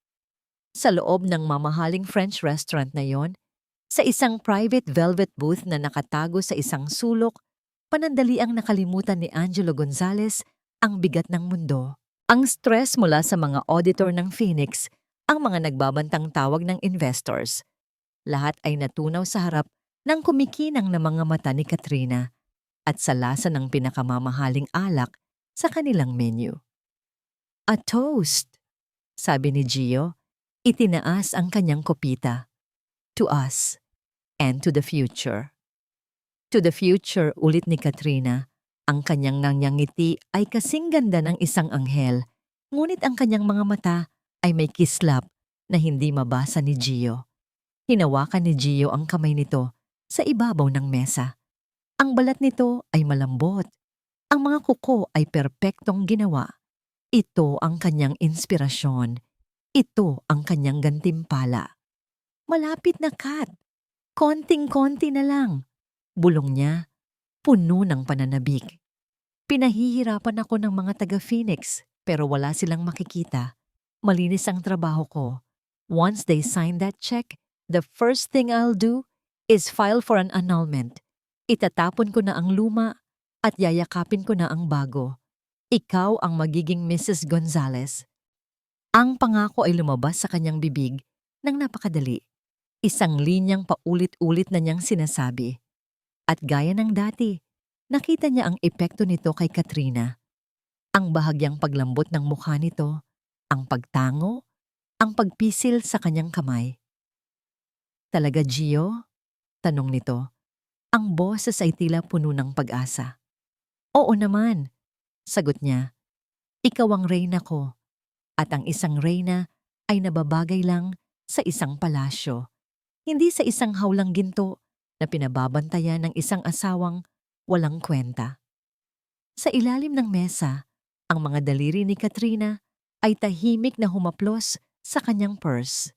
Sa loob ng mamahaling French restaurant na yon, sa isang private velvet booth na nakatago sa isang sulok, panandaliang nakalimutan ni Angelo Gonzalez ang bigat ng mundo. Ang stress mula sa mga auditor ng Phoenix, ang mga nagbabantang tawag ng investors. Lahat ay natunaw sa harap ng kumikinang na mga mata ni Katrina at sa lasa ng pinakamamahaling alak sa kanilang menu. A toast, sabi ni Gio, itinaas ang kanyang kopita. To us and to the future. To the future ulit ni Katrina. Ang kanyang nangyangiti ay kasing ganda ng isang anghel, ngunit ang kanyang mga mata ay may kislap na hindi mabasa ni Gio. Hinawakan ni Gio ang kamay nito sa ibabaw ng mesa. Ang balat nito ay malambot. Ang mga kuko ay perpektong ginawa. Ito ang kanyang inspirasyon. Ito ang kanyang gantimpala. Malapit na, Kat. Konting-konti na lang. Bulong niya, puno ng pananabik. Pinahihirapan ako ng mga taga-Phoenix pero wala silang makikita. Malinis ang trabaho ko. Once they sign that check, the first thing I'll do is file for an annulment. Itatapon ko na ang luma at yayakapin ko na ang bago. Ikaw ang magiging Mrs. Gonzalez. Ang pangako ay lumabas sa kanyang bibig nang napakadali. Isang linyang paulit-ulit na niyang sinasabi. At gaya ng dati, nakita niya ang epekto nito kay Katrina. Ang bahagyang paglambot ng mukha nito, ang pagtango, ang pagpisil sa kanyang kamay. Talaga, Gio? Tanong nito. Ang boses ay tila puno ng pag-asa. Oo naman, sagot niya. Ikaw ang reyna ko, at ang isang reyna ay nababagay lang sa isang palasyo, hindi sa isang hawlang ginto na pinababantayan ng isang asawang walang kwenta. Sa ilalim ng mesa, ang mga daliri ni Katrina ay tahimik na humaplos sa kanyang purse.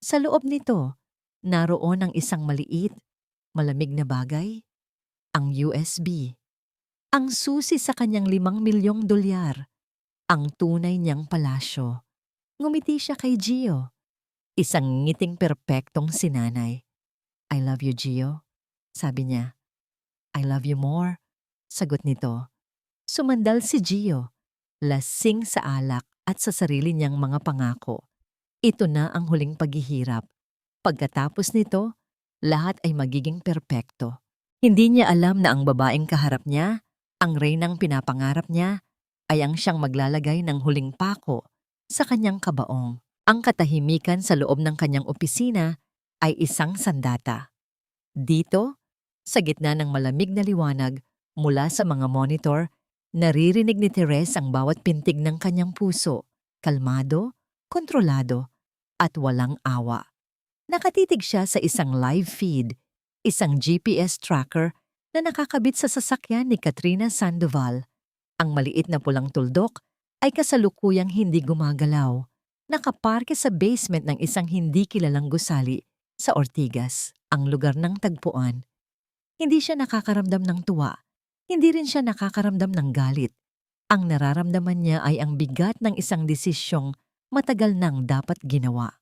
Sa loob nito, naroon ang isang maliit, malamig na bagay, ang USB. Ang susi sa kanyang $5 milyong, ang tunay niyang palasyo. Ngumiti siya kay Gio, isang ngiting perpektong sinanay. I love you, Gio, sabi niya. I love you more, sagot nito. Sumandal si Gio, lasing sa alak at sa sarili niyang mga pangako. Ito na ang huling paghihirap. Pagkatapos nito, lahat ay magiging perpekto. Hindi niya alam na ang babaeng kaharap niya, ang reynang pinapangarap niya, ay ang siyang maglalagay ng huling pako sa kanyang kabaong. Ang katahimikan sa loob ng kanyang opisina ay isang sandata. Dito, sa gitna ng malamig na liwanag mula sa mga monitor, naririnig ni Therese ang bawat pintig ng kanyang puso, kalmado, kontrolado, at walang awa. Nakatitig siya sa isang live feed, isang GPS tracker na nakakabit sa sasakyan ni Katrina Sandoval. Ang maliit na pulang tuldok ay kasalukuyang hindi gumagalaw, nakaparke sa basement ng isang hindi kilalang gusali sa Ortigas, ang lugar ng tagpuan. Hindi siya nakakaramdam ng tuwa, hindi rin siya nakakaramdam ng galit. Ang nararamdaman niya ay ang bigat ng isang desisyong matagal nang dapat ginawa.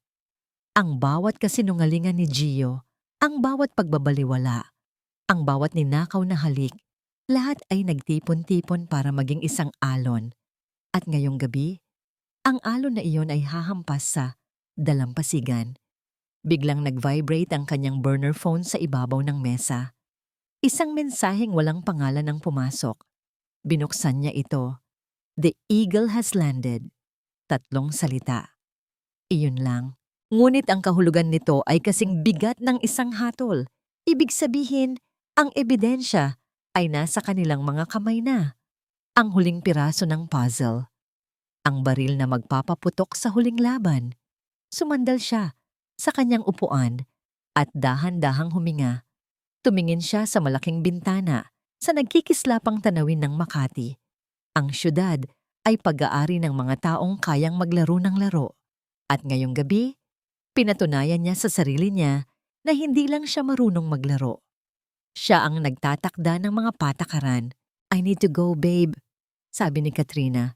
Ang bawat kasinungalingan ni Gio, ang bawat pagbabaliwala, ang bawat ninakaw na halik, lahat ay nagtipon-tipon para maging isang alon. At ngayong gabi, ang alon na iyon ay hahampas sa dalampasigan. Biglang nag-vibrate ang kanyang burner phone sa ibabaw ng mesa. Isang mensaheng walang pangalan ang pumasok. Binuksan niya ito. The eagle has landed. 3 salita. Iyon lang. Ngunit ang kahulugan nito ay kasing bigat ng isang hatol. Ibig sabihin, ang ebidensya ay nasa kanilang mga kamay na. Ang huling piraso ng puzzle. Ang baril na magpapaputok sa huling laban. Sumandal siya sa kanyang upuan at dahan-dahang huminga. Tumingin siya sa malaking bintana sa nagkikislapang tanawin ng Makati. Ang syudad ay pag-aari ng mga taong kayang maglaro ng laro. At ngayong gabi, pinatunayan niya sa sarili niya na hindi lang siya marunong maglaro. Siya ang nagtatakda ng mga patakaran. I need to go, babe, sabi ni Katrina,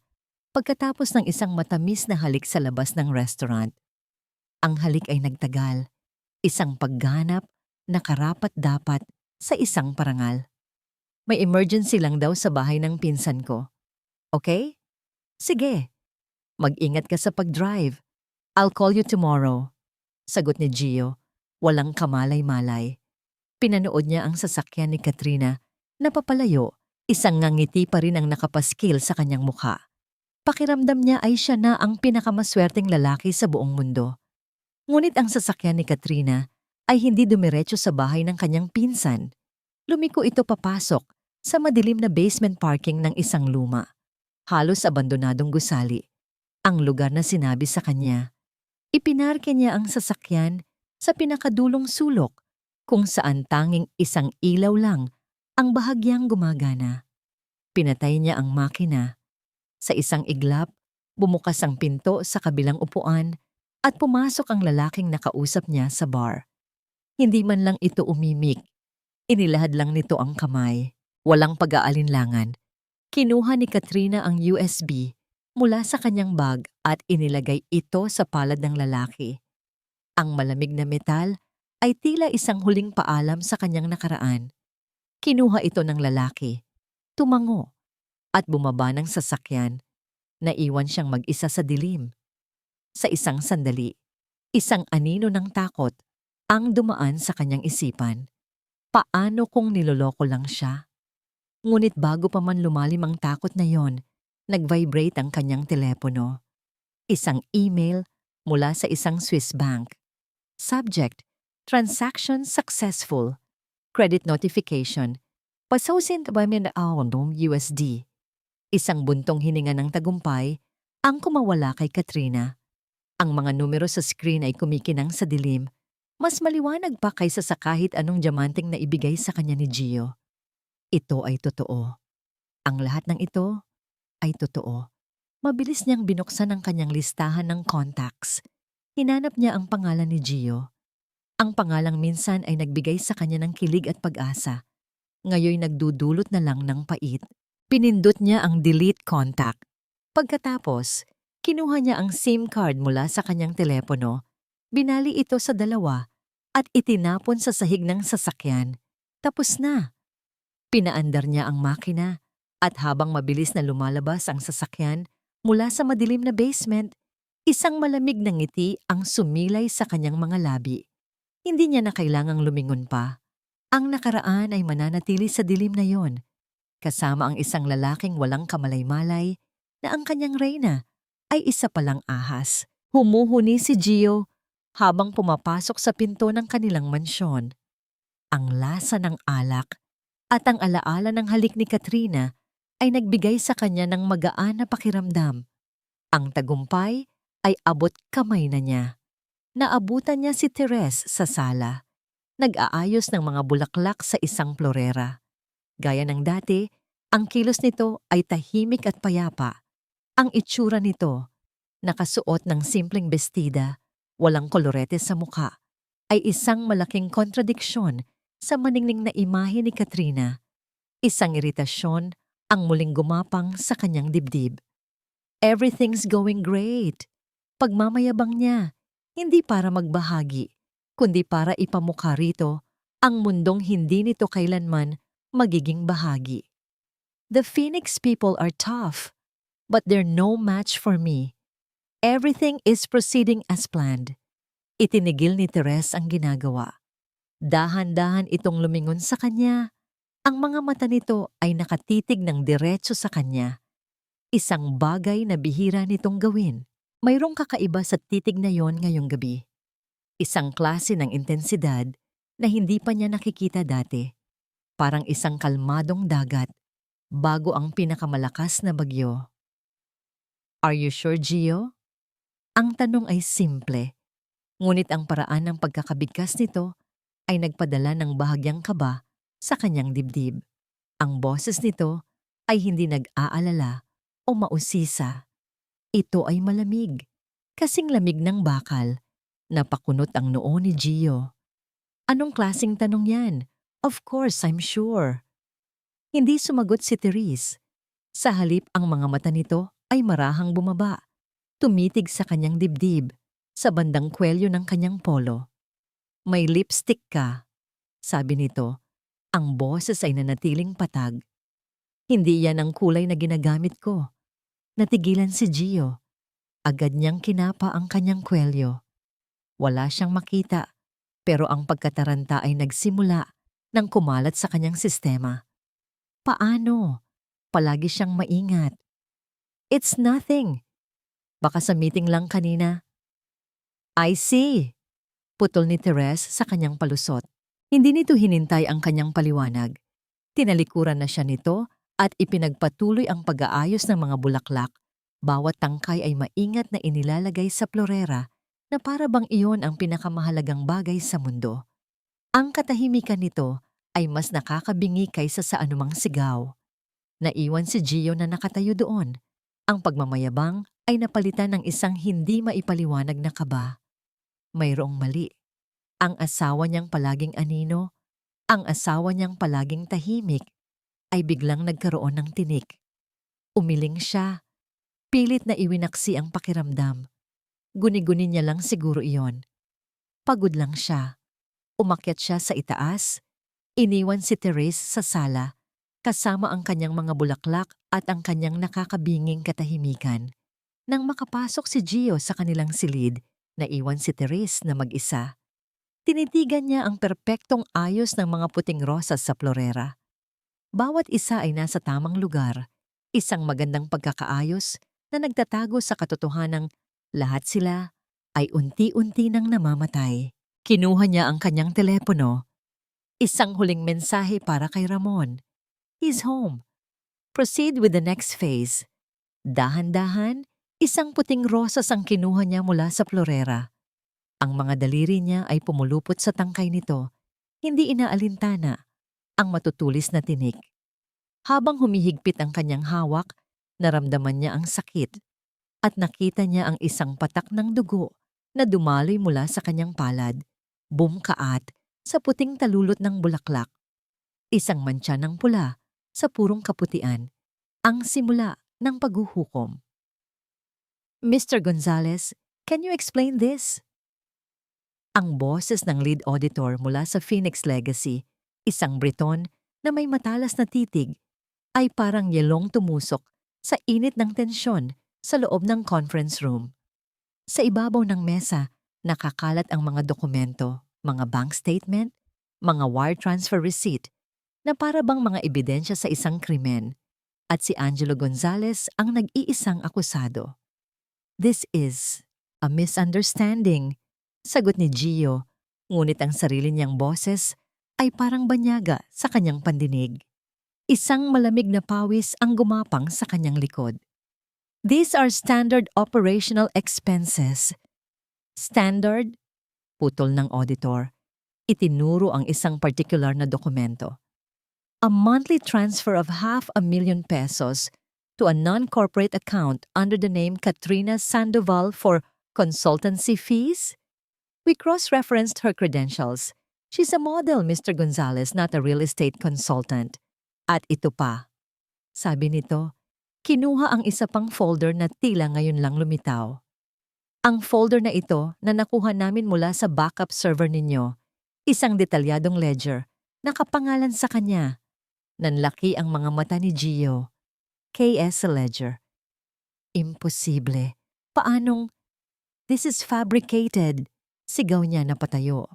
pagkatapos ng isang matamis na halik sa labas ng restaurant. Ang halik ay nagtagal, isang pagganap na karapat-dapat sa isang parangal. May emergency lang daw sa bahay ng pinsan ko. Okay? Sige, mag-ingat ka sa pag-drive. I'll call you tomorrow. Sagot ni Gio, walang kamalay-malay. Pinanood niya ang sasakyan ni Katrina na papalayo, isang ngangiti pa rin ang nakapaskil sa kanyang mukha. Pakiramdam niya ay siya na ang pinakamaswerteng lalaki sa buong mundo. Ngunit ang sasakyan ni Katrina ay hindi dumiretso sa bahay ng kanyang pinsan. Lumiko ito papasok sa madilim na basement parking ng isang luma. Halos abandonadong gusali. Ang lugar na sinabi sa kanya. Ipinarke niya ang sasakyan sa pinakadulong sulok kung saan tanging isang ilaw lang ang bahagyang gumagana. Pinatay niya ang makina. Sa isang iglap, bumukas ang pinto sa kabilang upuan at pumasok ang lalaking nakausap niya sa bar. Hindi man lang ito umimik. Inilahad lang nito ang kamay. Walang pag-aalinlangan. Kinuha ni Katrina ang USB mula sa kanyang bag at inilagay ito sa palad ng lalaki. Ang malamig na metal ay tila isang huling paalam sa kanyang nakaraan. Kinuha ito ng lalaki, tumango, at bumaba ng sasakyan. Naiwan siyang mag-isa sa dilim. Sa isang sandali, isang anino ng takot ang dumaan sa kanyang isipan. Paano kung niloloko lang siya? Ngunit bago pa man lumalim ang takot na yon, nag-vibrate ang kanyang telepono. Isang email mula sa isang Swiss bank. Subject, transaction successful. Credit notification, pasausin ba USD. Isang buntong hininga ng tagumpay ang kumawala kay Katrina. Ang mga numero sa screen ay kumikinang sa dilim, mas maliwanag pa kaysa sa kahit anong diamanteng na ibigay sa kanya ni Gio. Ito ay totoo. Ang lahat ng ito ay totoo. Mabilis niyang binuksan ang kanyang listahan ng contacts. Hinanap niya ang pangalan ni Gio. Ang pangalang minsan ay nagbigay sa kanya ng kilig at pag-asa. Ngayon nagdudulot na lang ng pait. Pinindot niya ang delete contact. Pagkatapos, kinuha niya ang SIM card mula sa kanyang telepono, binali ito sa dalawa at itinapon sa sahig ng sasakyan. Tapos na. Pinaandar niya ang makina at habang mabilis na lumalabas ang sasakyan mula sa madilim na basement, isang malamig na ngiti ang sumilay sa kanyang mga labi. Hindi niya na kailangang lumingon pa. Ang nakaraan ay mananatili sa dilim na yon, kasama ang isang lalaking walang kamalay-malay na ang kanyang reyna ay isa palang ahas. Humuhuni si Gio habang pumapasok sa pinto ng kanilang mansyon. Ang lasa ng alak at ang alaala ng halik ni Katrina ay nagbigay sa kanya ng magaan na pakiramdam. Ang tagumpay ay abot kamay na niya. Naabutan niya si Therese sa sala. Nag-aayos ng mga bulaklak sa isang florera. Gaya ng dati, ang kilos nito ay tahimik at payapa. Ang itsura nito, nakasuot ng simpleng bestida, walang kolorete sa muka, ay isang malaking kontradiksyon sa maningning na imahe ni Katrina. Isang iritasyon ang muling gumapang sa kanyang dibdib. Everything's going great. Pagmamayabang niya, hindi para magbahagi, kundi para ipamukha rito ang mundong hindi nito kailanman magiging bahagi. The Phoenix people are tough, but they're no match for me. Everything is proceeding as planned. Itinigil ni Therese ang ginagawa. Dahan-dahan itong lumingon sa kanya. Ang mga mata nito ay nakatitig ng diretso sa kanya. Isang bagay na bihira nitong gawin. Mayroong kakaiba sa titig na yon ngayong gabi. Isang klase ng intensidad na hindi pa niya nakikita dati. Parang isang kalmadong dagat bago ang pinakamalakas na bagyo. Are you sure, Gio? Ang tanong ay simple, ngunit ang paraan ng pagkakabigkas nito ay nagpadala ng bahagyang kaba sa kanyang dibdib. Ang boses nito ay hindi nag-aalala o mausisa. Ito ay malamig, kasing lamig ng bakal. Napakunot ang noo ni Gio. Anong klaseng tanong yan? Of course, I'm sure. Hindi sumagot si Therese. Sa halip ang mga mata nito ay marahang bumaba. Tumitig sa kanyang dibdib, sa bandang kwelyo ng kanyang polo. May lipstick ka, sabi nito, Ang boses ay nanatiling patag. Hindi yan ang kulay na ginagamit ko. Natigilan si Gio. Agad niyang kinapa ang kanyang kwelyo. Wala siyang makita, pero ang pagkataranta ay nagsimula nang kumalat sa kanyang sistema. Paano? Palagi siyang maingat. It's nothing. Baka sa meeting lang kanina. I see. Putol ni Therese sa kanyang palusot. Hindi nito hinintay ang kanyang paliwanag. Tinalikuran na siya nito at ipinagpatuloy ang pag-aayos ng mga bulaklak. Bawat tangkay ay maingat na inilalagay sa florera na para bang iyon ang pinakamahalagang bagay sa mundo. Ang katahimikan nito ay mas nakakabingi kaysa sa anumang sigaw. Naiwan si Gio na nakatayo doon. Ang pagmamayabang ay napalitan ng isang hindi maipaliwanag na kaba. Mayroong mali. Ang asawa niyang palaging anino, ang asawa niyang palaging tahimik, ay biglang nagkaroon ng tinik. Umiling siya. Pilit na iwinaksi ang pakiramdam. Guni-guni niya lang siguro iyon. Pagod lang siya. Umakyat siya sa itaas. Iniwan si Therese sa sala, kasama ang kanyang mga bulaklak at ang kanyang nakakabinging katahimikan. Nang makapasok si Gio sa kanilang silid, naiwan si Therese na mag-isa. Tinitigan niya ang perpektong ayos ng mga puting rosas sa florera. Bawat isa ay nasa tamang lugar, isang magandang pagkakaayos na nagtatago sa katotohanang lahat sila ay unti-unti nang namamatay. Kinuha niya ang kanyang telepono. Isang huling mensahe para kay Ramon. He's home. Proceed with the next phase. Dahan-dahan, isang puting rosas ang kinuha niya mula sa florera. Ang mga daliri niya ay pumulupot sa tangkay nito, hindi inaalintana ang matutulis na tinik. Habang humihigpit ang kanyang hawak, naramdaman niya ang sakit at nakita niya ang isang patak ng dugo na dumaloy mula sa kanyang palad, bumkaat sa puting talulot ng bulaklak. Isang mantsa ng pula sa purong kaputian, ang simula ng paghuhukom. Mr. Gonzales, can you explain this? Ang boses ng lead auditor mula sa Phoenix Legacy, isang Briton na may matalas na titig, ay parang yelong tumusok sa init ng tensyon sa loob ng conference room. Sa ibabaw ng mesa, nakakalat ang mga dokumento, mga bank statement, mga wire transfer receipt, na para bang mga ebidensya sa isang krimen, at si Angelo Gonzales ang nag-iisang akusado. This is a misunderstanding, sagot ni Gio, ngunit ang sarili niyang boses ay parang banyaga sa kanyang pandinig. Isang malamig na pawis ang gumapang sa kanyang likod. These are standard operational expenses. Standard? Putol ng auditor. Itinuro ang isang particular na dokumento. A monthly transfer of $500,000 pesos to a non-corporate account under the name Katrina Sandoval for consultancy fees? We cross-referenced her credentials. She's a model, Mr. Gonzales, not a real estate consultant. At ito pa. Sabi nito, kinuha ang isa pang folder na tila ngayon lang lumitaw. Ang folder na ito na nakuha namin mula sa backup server ninyo, isang detalyadong ledger, nakapangalan sa kanya. Nanlaki ang mga mata ni Gio. KS Ledger. Imposible. Paanong? This is fabricated. Sigaw niya na patayo.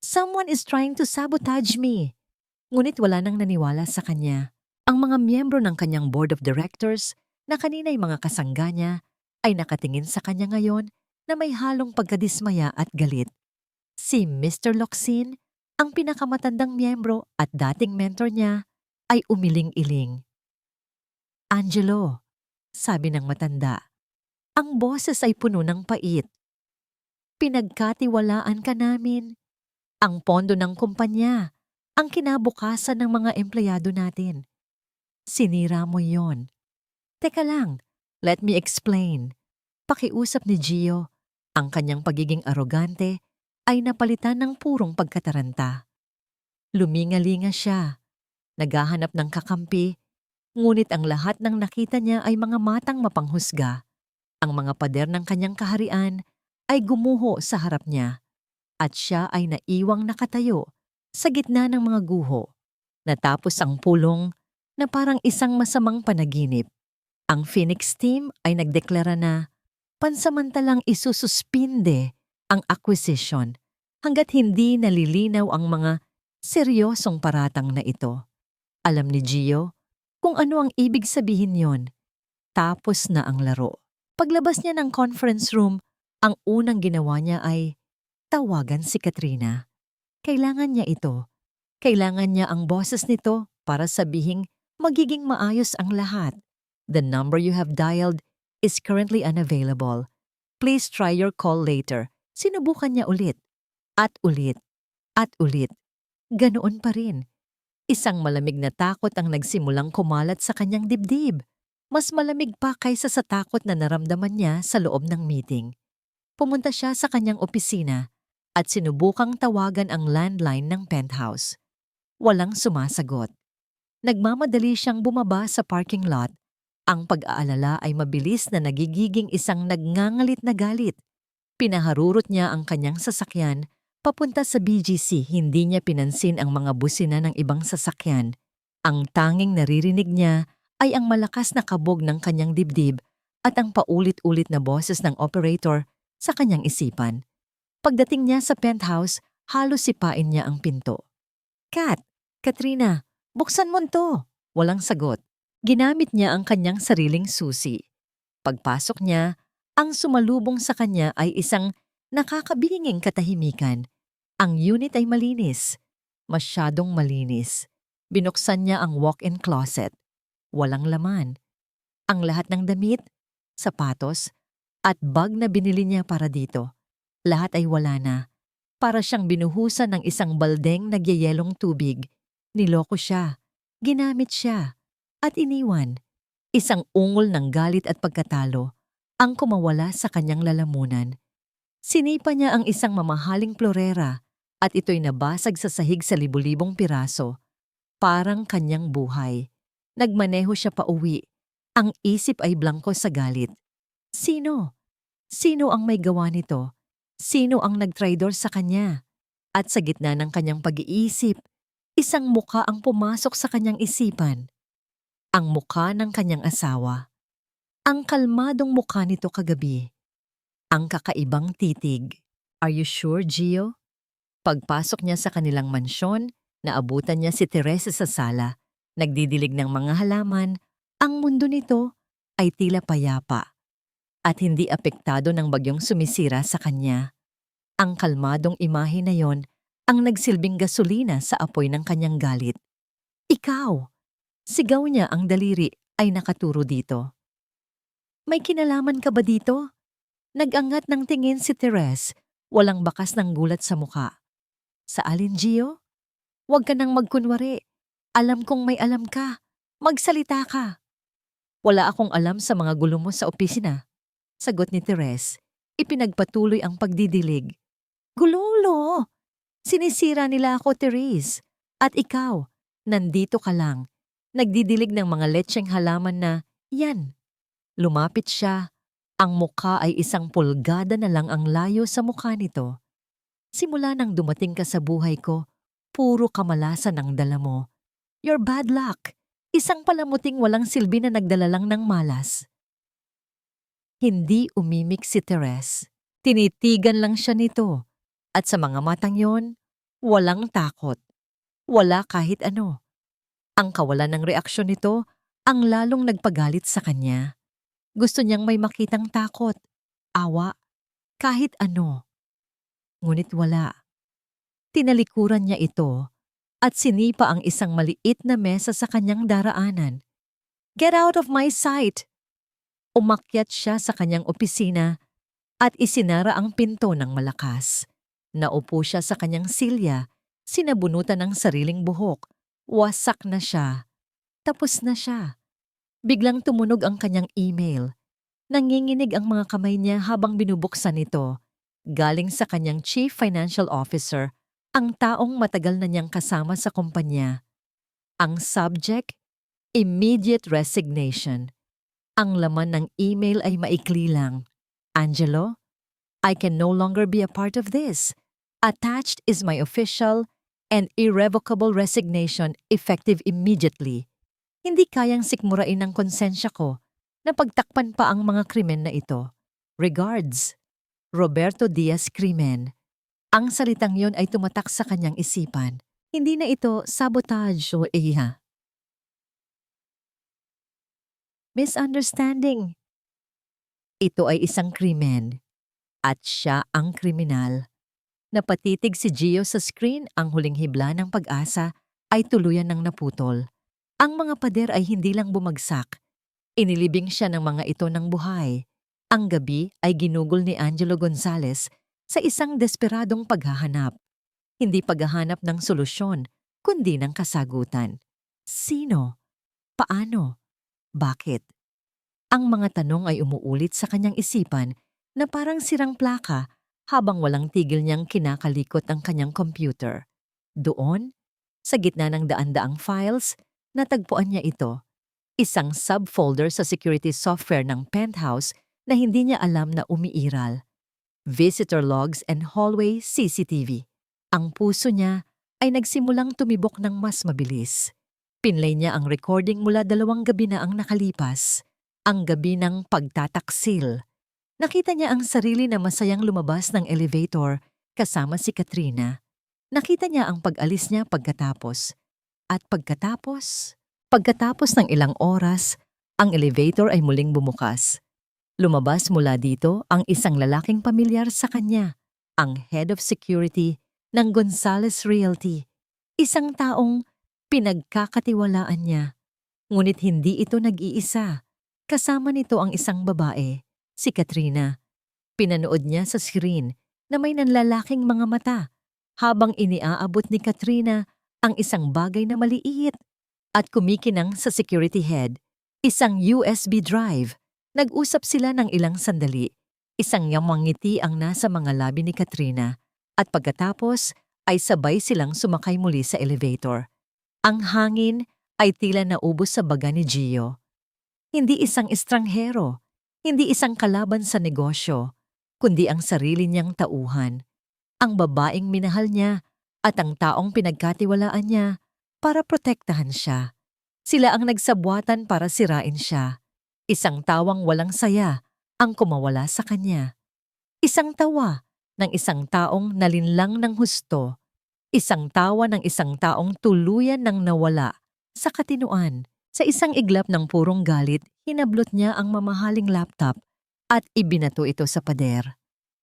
Someone is trying to sabotage me. Ngunit wala nang naniwala sa kanya. Ang mga miyembro ng kanyang board of directors na kanina'y mga kasangga niya ay nakatingin sa kanya ngayon na may halong pagkadismaya at galit. Si Mr. Locsin, ang pinakamatandang miyembro at dating mentor niya, ay umiling-iling. Angelo, sabi ng matanda, ang boses ay puno ng pait. Pinagkatiwalaan ka namin. Ang pondo ng kumpanya, ang kinabukasan ng mga empleyado natin. Sinira mo yon. Teka lang, let me explain. Pakiusap ni Gio, ang kanyang pagiging arogante ay napalitan ng purong pagkataranta. Luminga-linga siya, naghahanap ng kakampi, ngunit ang lahat ng nakita niya ay mga matang mapanghusga. Ang mga pader ng kanyang kaharian ay gumuho sa harap niya, at siya ay naiwang nakatayo sa gitna ng mga guho. Natapos ang pulong na parang isang masamang panaginip. Ang Phoenix team ay nagdeklara na pansamantalang isususpinde ang acquisition hanggat hindi nalilinaw ang mga seryosong paratang na ito. Alam ni Gio kung ano ang ibig sabihin yon. Tapos na ang laro. Paglabas niya ng conference room, ang unang ginawa niya ay tawagan si Katrina. Kailangan niya ito. Kailangan niya ang boses nito para sabihing magiging maayos ang lahat. The number you have dialed is currently unavailable. Please try your call later. Sinubukan niya ulit. At ulit. At ulit. Ganoon pa rin. Isang malamig na takot ang nagsimulang kumalat sa kanyang dibdib. Mas malamig pa kaysa sa takot na naramdaman niya sa loob ng meeting. Pumunta siya sa kanyang opisina at sinubukang tawagan ang landline ng penthouse. Walang sumasagot. Nagmamadali siyang bumaba sa parking lot. Ang pag-aalala ay mabilis na nagigiging isang nagngangalit na galit. Pinaharurot niya ang kanyang sasakyan papunta sa BGC. Hindi niya pinansin ang mga busina ng ibang sasakyan. Ang tanging naririnig niya ay ang malakas na kabog ng kanyang dibdib at ang paulit-ulit na boses ng operator sa kanyang isipan. Pagdating niya sa penthouse, halos sipain niya ang pinto. Katrina, buksan mo to. Walang sagot. Ginamit niya ang kanyang sariling susi. Pagpasok niya, ang sumalubong sa kanya ay isang nakakabinging katahimikan. Ang unit ay malinis. Masyadong malinis. Binuksan niya ang walk-in closet. Walang laman. Ang lahat ng damit, sapatos, at bag na binili niya para dito, lahat ay wala na. Para siyang binuhusan ng isang baldeng nagyayelong tubig. Niloko siya, ginamit siya, at iniwan. Isang ungol ng galit at pagkatalo ang kumawala sa kanyang lalamunan. Sinipa niya ang isang mamahaling florera at ito'y nabasag sa sahig sa libu-libong piraso. Parang kanyang buhay. Nagmaneho siya pauwi. Ang isip ay blangko sa galit. Sino? Sino ang may gawa nito? Sino ang nagtraidor sa kanya? At sa gitna ng kanyang pag-iisip, isang muka ang pumasok sa kanyang isipan. Ang muka ng kanyang asawa. Ang kalmadong muka nito kagabi. Ang kakaibang titig. Are you sure, Gio? Pagpasok niya sa kanilang mansyon, naabutan niya si Teresa sa sala. Nagdidilig ng mga halaman, ang mundo nito ay tila payapa at hindi apektado ng bagyong sumisira sa kanya. Ang kalmadong imahe na yon ang nagsilbing gasolina sa apoy ng kanyang galit. Ikaw! Sigaw niya, ang daliri ay nakaturo dito. May kinalaman ka ba dito? Nag-angat ng tingin si Therese, walang bakas ng gulat sa muka. Sa alin, Gio? Huwag ka nang magkunwari. Alam kong may alam ka. Magsalita ka. Wala akong alam sa mga gulo mo sa opisina. Sagot ni Therese. Ipinagpatuloy ang pagdidilig. Gulolo! Sinisira nila ako, Therese. At ikaw, nandito ka lang. Nagdidilig ng mga letseng halaman na, yan. Lumapit siya. Ang mukha ay isang pulgada na lang ang layo sa mukha nito. Simula nang dumating ka sa buhay ko, puro kamalasan ang dala mo. Your bad luck. Isang palamuting walang silbi na nagdala lang ng malas. Hindi umimik si Therese. Tinitigan lang siya nito. At sa mga matang yon, walang takot. Wala kahit ano. Ang kawalan ng reaksyon nito ang lalong nagpagalit sa kanya. Gusto niyang may makitang takot, awa, kahit ano. Ngunit wala. Tinalikuran niya ito at sinipa ang isang maliit na mesa sa kanyang daraanan. Get out of my sight! Umakyat siya sa kanyang opisina at isinara ang pinto ng malakas. Naupo siya sa kanyang silya, sinabunutan ng sariling buhok. Wasak na siya. Tapos na siya. Biglang tumunog ang kanyang email. Nanginginig ang mga kamay niya habang binubuksan ito. Galing sa kanyang Chief Financial Officer, ang taong matagal na niyang kasama sa kumpanya. Ang subject, immediate resignation. Ang laman ng email ay maikli lang. Angelo, I can no longer be a part of this. Attached is my official and irrevocable resignation effective immediately. Hindi kayang sikmurain ng konsensya ko na pagtakpan pa ang mga krimen na ito. Regards, Roberto Diaz Crimen. Ang salitang yon ay tumatak sa kanyang isipan. Hindi na ito sabotage o iha. Misunderstanding. Ito ay isang krimen at siya ang kriminal. Napatitig si Gio sa screen, ang huling hibla ng pag-asa ay tuluyan ng naputol. Ang mga pader ay hindi lang bumagsak. Inilibing siya ng mga ito ng buhay. Ang gabi ay ginugol ni Angelo Gonzalez sa isang desperadong paghahanap. Hindi paghahanap ng solusyon, kundi ng kasagutan. Sino? Paano? Bakit? Ang mga tanong ay umuulit sa kanyang isipan na parang sirang plaka habang walang tigil niyang kinakalikot ang kanyang computer. Doon, sa gitna ng daan-daang files, natagpuan niya ito. Isang subfolder sa security software ng Penthouse na hindi niya alam na umiiral. Visitor logs and hallway CCTV. Ang puso niya ay nagsimulang tumibok ng mas mabilis. Pinlay niya ang recording mula 2 gabi na ang nakalipas. Ang gabi ng pagtataksil. Nakita niya ang sarili na masayang lumabas ng elevator kasama si Katrina. Nakita niya ang pag-alis niya pagkatapos. At pagkatapos ng ilang oras, ang elevator ay muling bumukas. Lumabas mula dito ang isang lalaking pamilyar sa kanya, ang head of security ng Gonzalez Realty. Isang taong pinagkakatiwalaan niya. Ngunit hindi ito nag-iisa. Kasama nito ang isang babae, si Katrina. Pinanood niya sa screen na may nanlalaking mga mata habang iniaabot ni Katrina ang isang bagay na maliit at kumikinang sa security head, isang USB drive. Nag-usap sila ng ilang sandali. Isang yamang ngiti ang nasa mga labi ni Katrina at pagkatapos ay sabay silang sumakay muli sa elevator. Ang hangin ay tila naubos sa baga ni Gio. Hindi isang estranghero, hindi isang kalaban sa negosyo, kundi ang sarili niyang tauhan. Ang babaeng minahal niya at ang taong pinagkatiwalaan niya para protektahan siya. Sila ang nagsabwatan para sirain siya. Isang tawang walang saya ang kumawala sa kanya. Isang tawa ng isang taong nalinlang ng husto. Isang tawa ng isang taong tuluyan ng nawala sa katinuan. Sa isang iglap ng purong galit, hinablot niya ang mamahaling laptop at ibinato ito sa pader.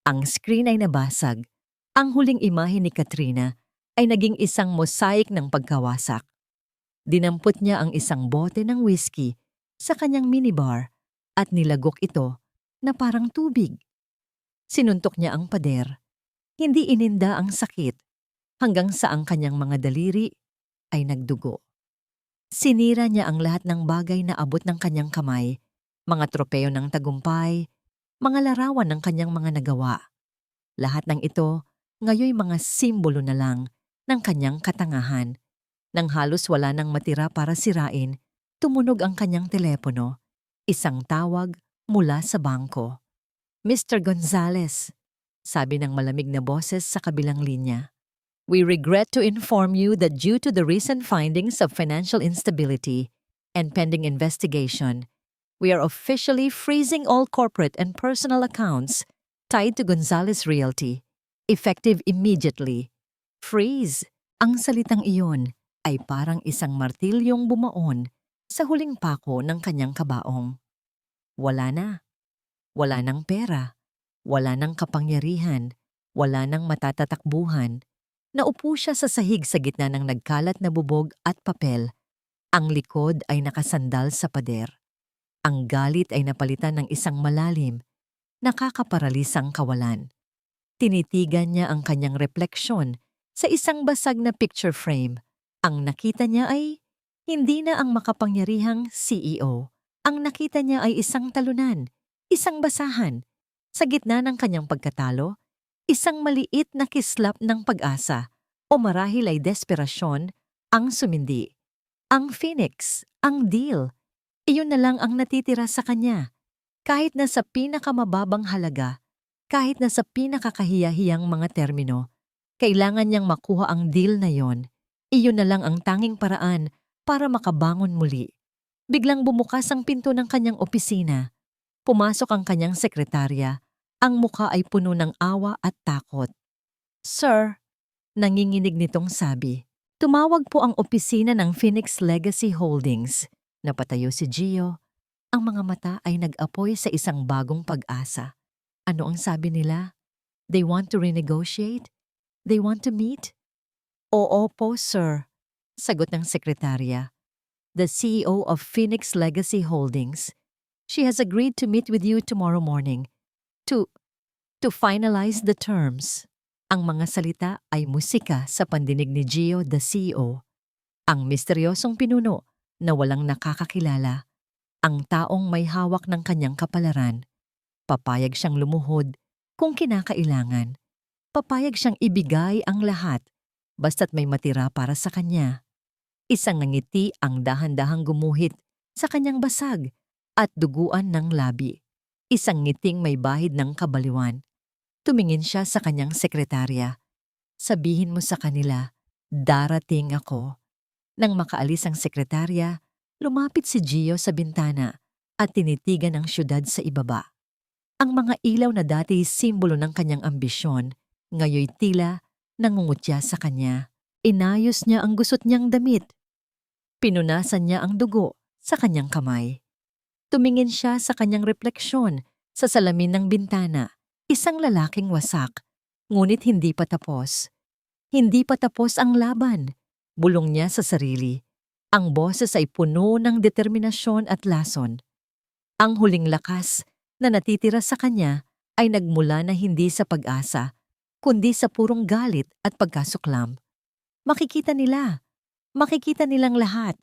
Ang screen ay nabasag. Ang huling imahe ni Katrina ay naging isang mosaic ng pagkawasak. Dinampot niya ang isang bote ng whiskey sa kanyang minibar at nilagok ito na parang tubig. Sinuntok niya ang pader. Hindi ininda ang sakit hanggang sa ang kanyang mga daliri ay nagdugo. Sinira niya ang lahat ng bagay na abot ng kanyang kamay, mga tropeo ng tagumpay, mga larawan ng kanyang mga nagawa. Lahat ng ito ngayoy mga simbolo na lang ng kanyang katangahan. Nang halos wala nang matira para sirain, tumunog ang kanyang telepono. Isang tawag mula sa bangko. Mr. Gonzalez, sabi ng malamig na boses sa kabilang linya. We regret to inform you that due to the recent findings of financial instability and pending investigation, we are officially freezing all corporate and personal accounts tied to Gonzalez Realty, effective immediately. Freeze, ang salitang iyon ay parang isang martilyong bumaon sa huling pako ng kanyang kabaong. Wala na. Wala nang pera. Wala nang kapangyarihan. Wala nang matatatakbuhan. Naupo siya sa sahig sa gitna ng nagkalat na bubog at papel. Ang likod ay nakasandal sa pader. Ang galit ay napalitan ng isang malalim, nakakaparalisang kawalan. Tinitigan niya ang kanyang refleksyon sa isang basag na picture frame. Ang nakita niya ay hindi na ang makapangyarihang CEO. Ang nakita niya ay isang talunan, isang basahan. Sa gitna ng kanyang pagkatalo, isang maliit na kislap ng pag-asa o marahil ay desperasyon ang sumindi. Ang Phoenix, ang deal, iyon na lang ang natitira sa kanya. Kahit na sa pinakamababang halaga, kahit na sa pinakakahiyahiyang mga termino, Kailangan niyang makuha ang deal na yon. Iyon na lang ang tanging paraan para makabangon muli. Biglang bumukas ang pinto ng kanyang opisina. Pumasok ang kanyang sekretarya. Ang mukha ay puno ng awa at takot. "Sir," nanginginig nitong sabi. Tumawag po ang opisina ng Phoenix Legacy Holdings. Napatayo si Gio. Ang mga mata ay nag-apoy sa isang bagong pag-asa. Ano ang sabi nila? They want to renegotiate? They want to meet? Oo po, sir. Sagot ng sekretarya. The CEO of Phoenix Legacy Holdings. She has agreed to meet with you tomorrow morning to finalize the terms. Ang mga salita ay musika sa pandinig ni Gio, the CEO. Ang misteryosong pinuno na walang nakakakilala. Ang taong may hawak ng kanyang kapalaran. Papayag siyang lumuhod kung kinakailangan. Papayag siyang ibigay ang lahat basta't may matira para sa kanya. Isang ngiti ang dahan-dahang gumuhit sa kanyang basag at duguan ng labi. Isang ngiting may bahid ng kabaliwan. Tumingin siya sa kanyang sekretarya. Sabihin mo sa kanila, darating ako. Nang makaalis ang sekretarya, lumapit si Gio sa bintana at tinitigan ang syudad sa ibaba. Ang mga ilaw na dati simbolo ng kanyang ambisyon, ngayoy tila nangungutya sa kanya. Inayos niya ang gusot niyang damit. Pinunasan niya ang dugo sa kanyang kamay. Tumingin siya sa kanyang refleksyon sa salamin ng bintana. Isang lalaking wasak, ngunit hindi pa tapos. Hindi pa tapos ang laban. Bulong niya sa sarili. Ang boses ay puno ng determinasyon at lason. Ang huling lakas na natitira sa kanya ay nagmula na hindi sa pag-asa, kundi sa purong galit at pagkasuklam. Makikita nilang lahat.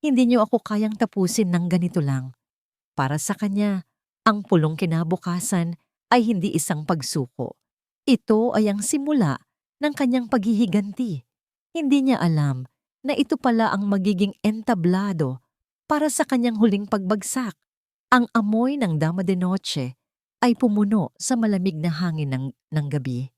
Hindi niyo ako kayang tapusin ng ganito lang. Para sa kanya, ang pulong kinabukasan ay hindi isang pagsuko. Ito ay ang simula ng kanyang paghihiganti. Hindi niya alam na ito pala ang magiging entablado para sa kanyang huling pagbagsak. Ang amoy ng Dama de Noche ay pumuno sa malamig na hangin ng gabi.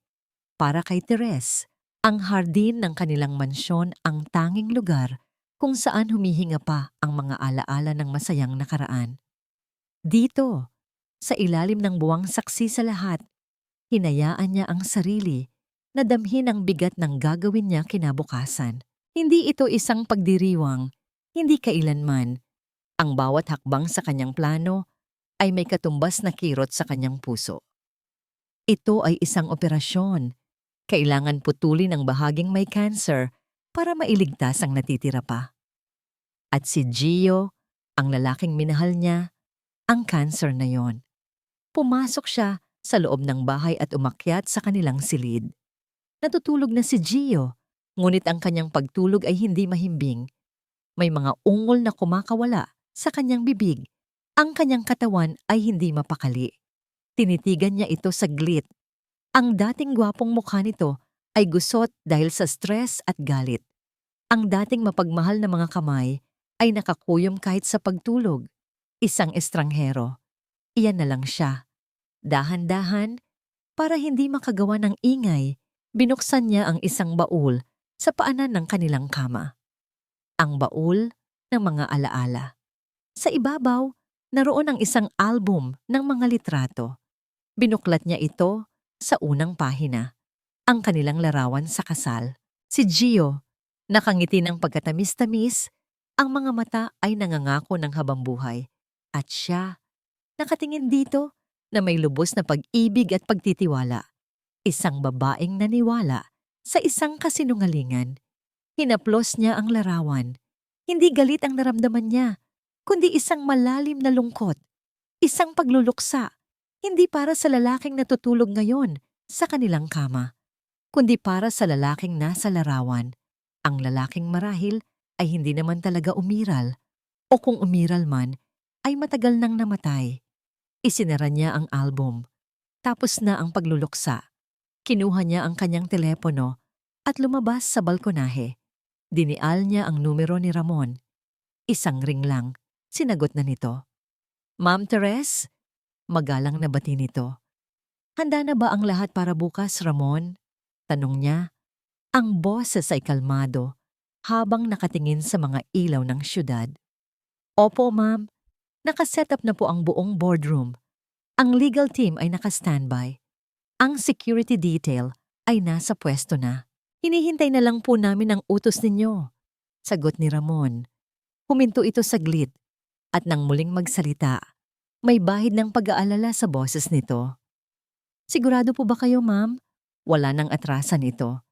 Para kay Teres, ang hardin ng kanilang mansyon ang tanging lugar kung saan humihinga pa ang mga alaala ng masayang nakaraan. Dito, sa ilalim ng buwang saksi sa lahat, hinayaan niya ang sarili na damhin ang bigat ng gagawin niya kinabukasan. Hindi ito isang pagdiriwang, hindi kailanman. Ang bawat hakbang sa kanyang plano ay may katumbas na kirot sa kanyang puso. Ito ay isang operasyon. Kailangan putulin ang bahaging may cancer para mailigtas ang natitira pa. At si Gio, ang lalaking minahal niya, ang cancer na yon. Pumasok siya sa loob ng bahay at umakyat sa kanilang silid. Natutulog na si Gio, ngunit ang kanyang pagtulog ay hindi mahimbing. May mga ungol na kumakawala sa kanyang bibig. Ang kanyang katawan ay hindi mapakali. Tinitigan niya ito saglit. Ang dating gwapong mukha nito ay gusot dahil sa stress at galit. Ang dating mapagmahal na mga kamay ay nakakuyom kahit sa pagtulog. Isang estranghero. Iyan na lang siya. Dahan-dahan, para hindi makagawa ng ingay, binuksan niya ang isang baul sa paanan ng kanilang kama. Ang baul ng mga alaala. Sa ibabaw, naroon ang isang album ng mga litrato. Binuklat niya ito sa unang pahina. Ang kanilang larawan sa kasal. Si Gio, nakangiti ng pagkatamis-tamis, ang mga mata ay nangangako ng habambuhay. At siya, nakatingin dito na may lubos na pag-ibig at pagtitiwala. Isang babaeng naniwala sa isang kasinungalingan. Hinaplos niya ang larawan. Hindi galit ang naramdaman niya, kundi isang malalim na lungkot. Isang pagluluksa, hindi para sa lalaking natutulog ngayon sa kanilang kama, kundi para sa lalaking nasa larawan. Ang lalaking marahil ay hindi naman talaga umiral, o kung umiral man, ay matagal nang namatay. Isinara niya ang album. Tapos na ang pagluluksa. Kinuha niya ang kanyang telepono at lumabas sa balkonahe. Dinial niya ang numero ni Ramon. Isang ring lang, sinagot na nito. Ma'am Teres? Magalang na bati nito. Handa na ba ang lahat para bukas, Ramon? Tanong niya. Ang boses ay kalmado habang nakatingin sa mga ilaw ng syudad. Opo, ma'am. Nakaset up na po ang buong boardroom. Ang legal team ay naka-standby. Ang security detail ay nasa pwesto na. Hinihintay na lang po namin ang utos ninyo. Sagot ni Ramon. Huminto ito saglit at nang muling magsalita, may bahid ng pag-aalala sa boses nito. Sigurado po ba kayo, ma'am? Wala nang atrasan ito.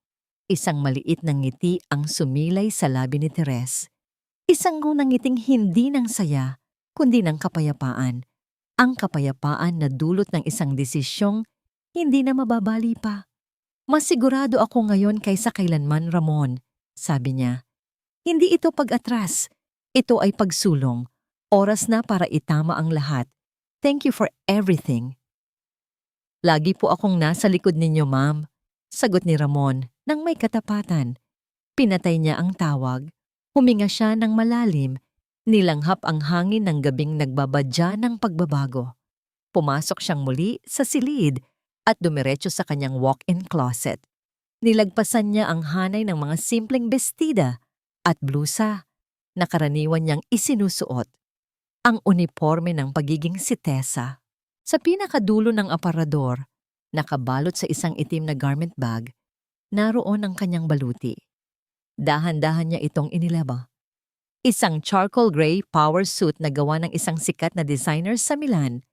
Isang maliit na ngiti ang sumilay sa labi ni Teres. Isang ngunang ngiting hindi ng saya, kundi ng kapayapaan. Ang kapayapaan na dulot ng isang desisyong hindi na mababali pa. Mas sigurado ako ngayon kaysa kailanman, Ramon, sabi niya. Hindi ito pag-atras. Ito ay pagsulong. Oras na para itama ang lahat. Thank you for everything. Lagi po akong nasa likod ninyo, ma'am. Sagot ni Ramon nang may katapatan. Pinatay niya ang tawag. Huminga siya ng malalim. Nilanghap ang hangin ng gabing nagbabadya ng pagbabago. Pumasok siyang muli sa silid at dumiretso sa kanyang walk-in closet. Nilagpasan niya ang hanay ng mga simpleng bestida at blusa na karaniwan niyang isinusuot. Ang uniforme ng pagiging sitesa. Sa pinakadulo ng aparador, nakabalot sa isang itim na garment bag, naroon ang kanyang baluti. Dahan-dahan niya itong inilaba. Isang charcoal gray power suit na gawa ng isang sikat na designer sa Milan.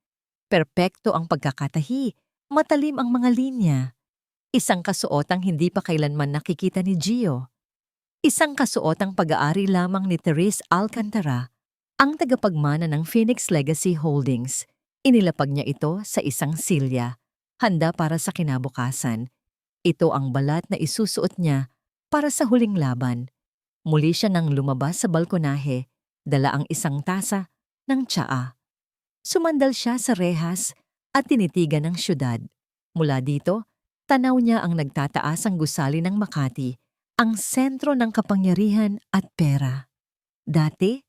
Perpekto ang pagkakatahi, matalim ang mga linya. Isang kasuotang hindi pa kailanman nakikita ni Gio. Isang kasuotang pag-aari lamang ni Therese Alcantara, ang tagapagmana ng Phoenix Legacy Holdings. Inilapag niya ito sa isang silya, handa para sa kinabukasan. Ito ang balat na isusuot niya para sa huling laban. Muli siya nang lumabas sa balkonahe, dala ang isang tasa ng tsaa. Sumandal siya sa rehas at tinitigan ng syudad. Mula dito, tanaw niya ang nagtataasang gusali ng Makati, ang sentro ng kapangyarihan at pera. Dati,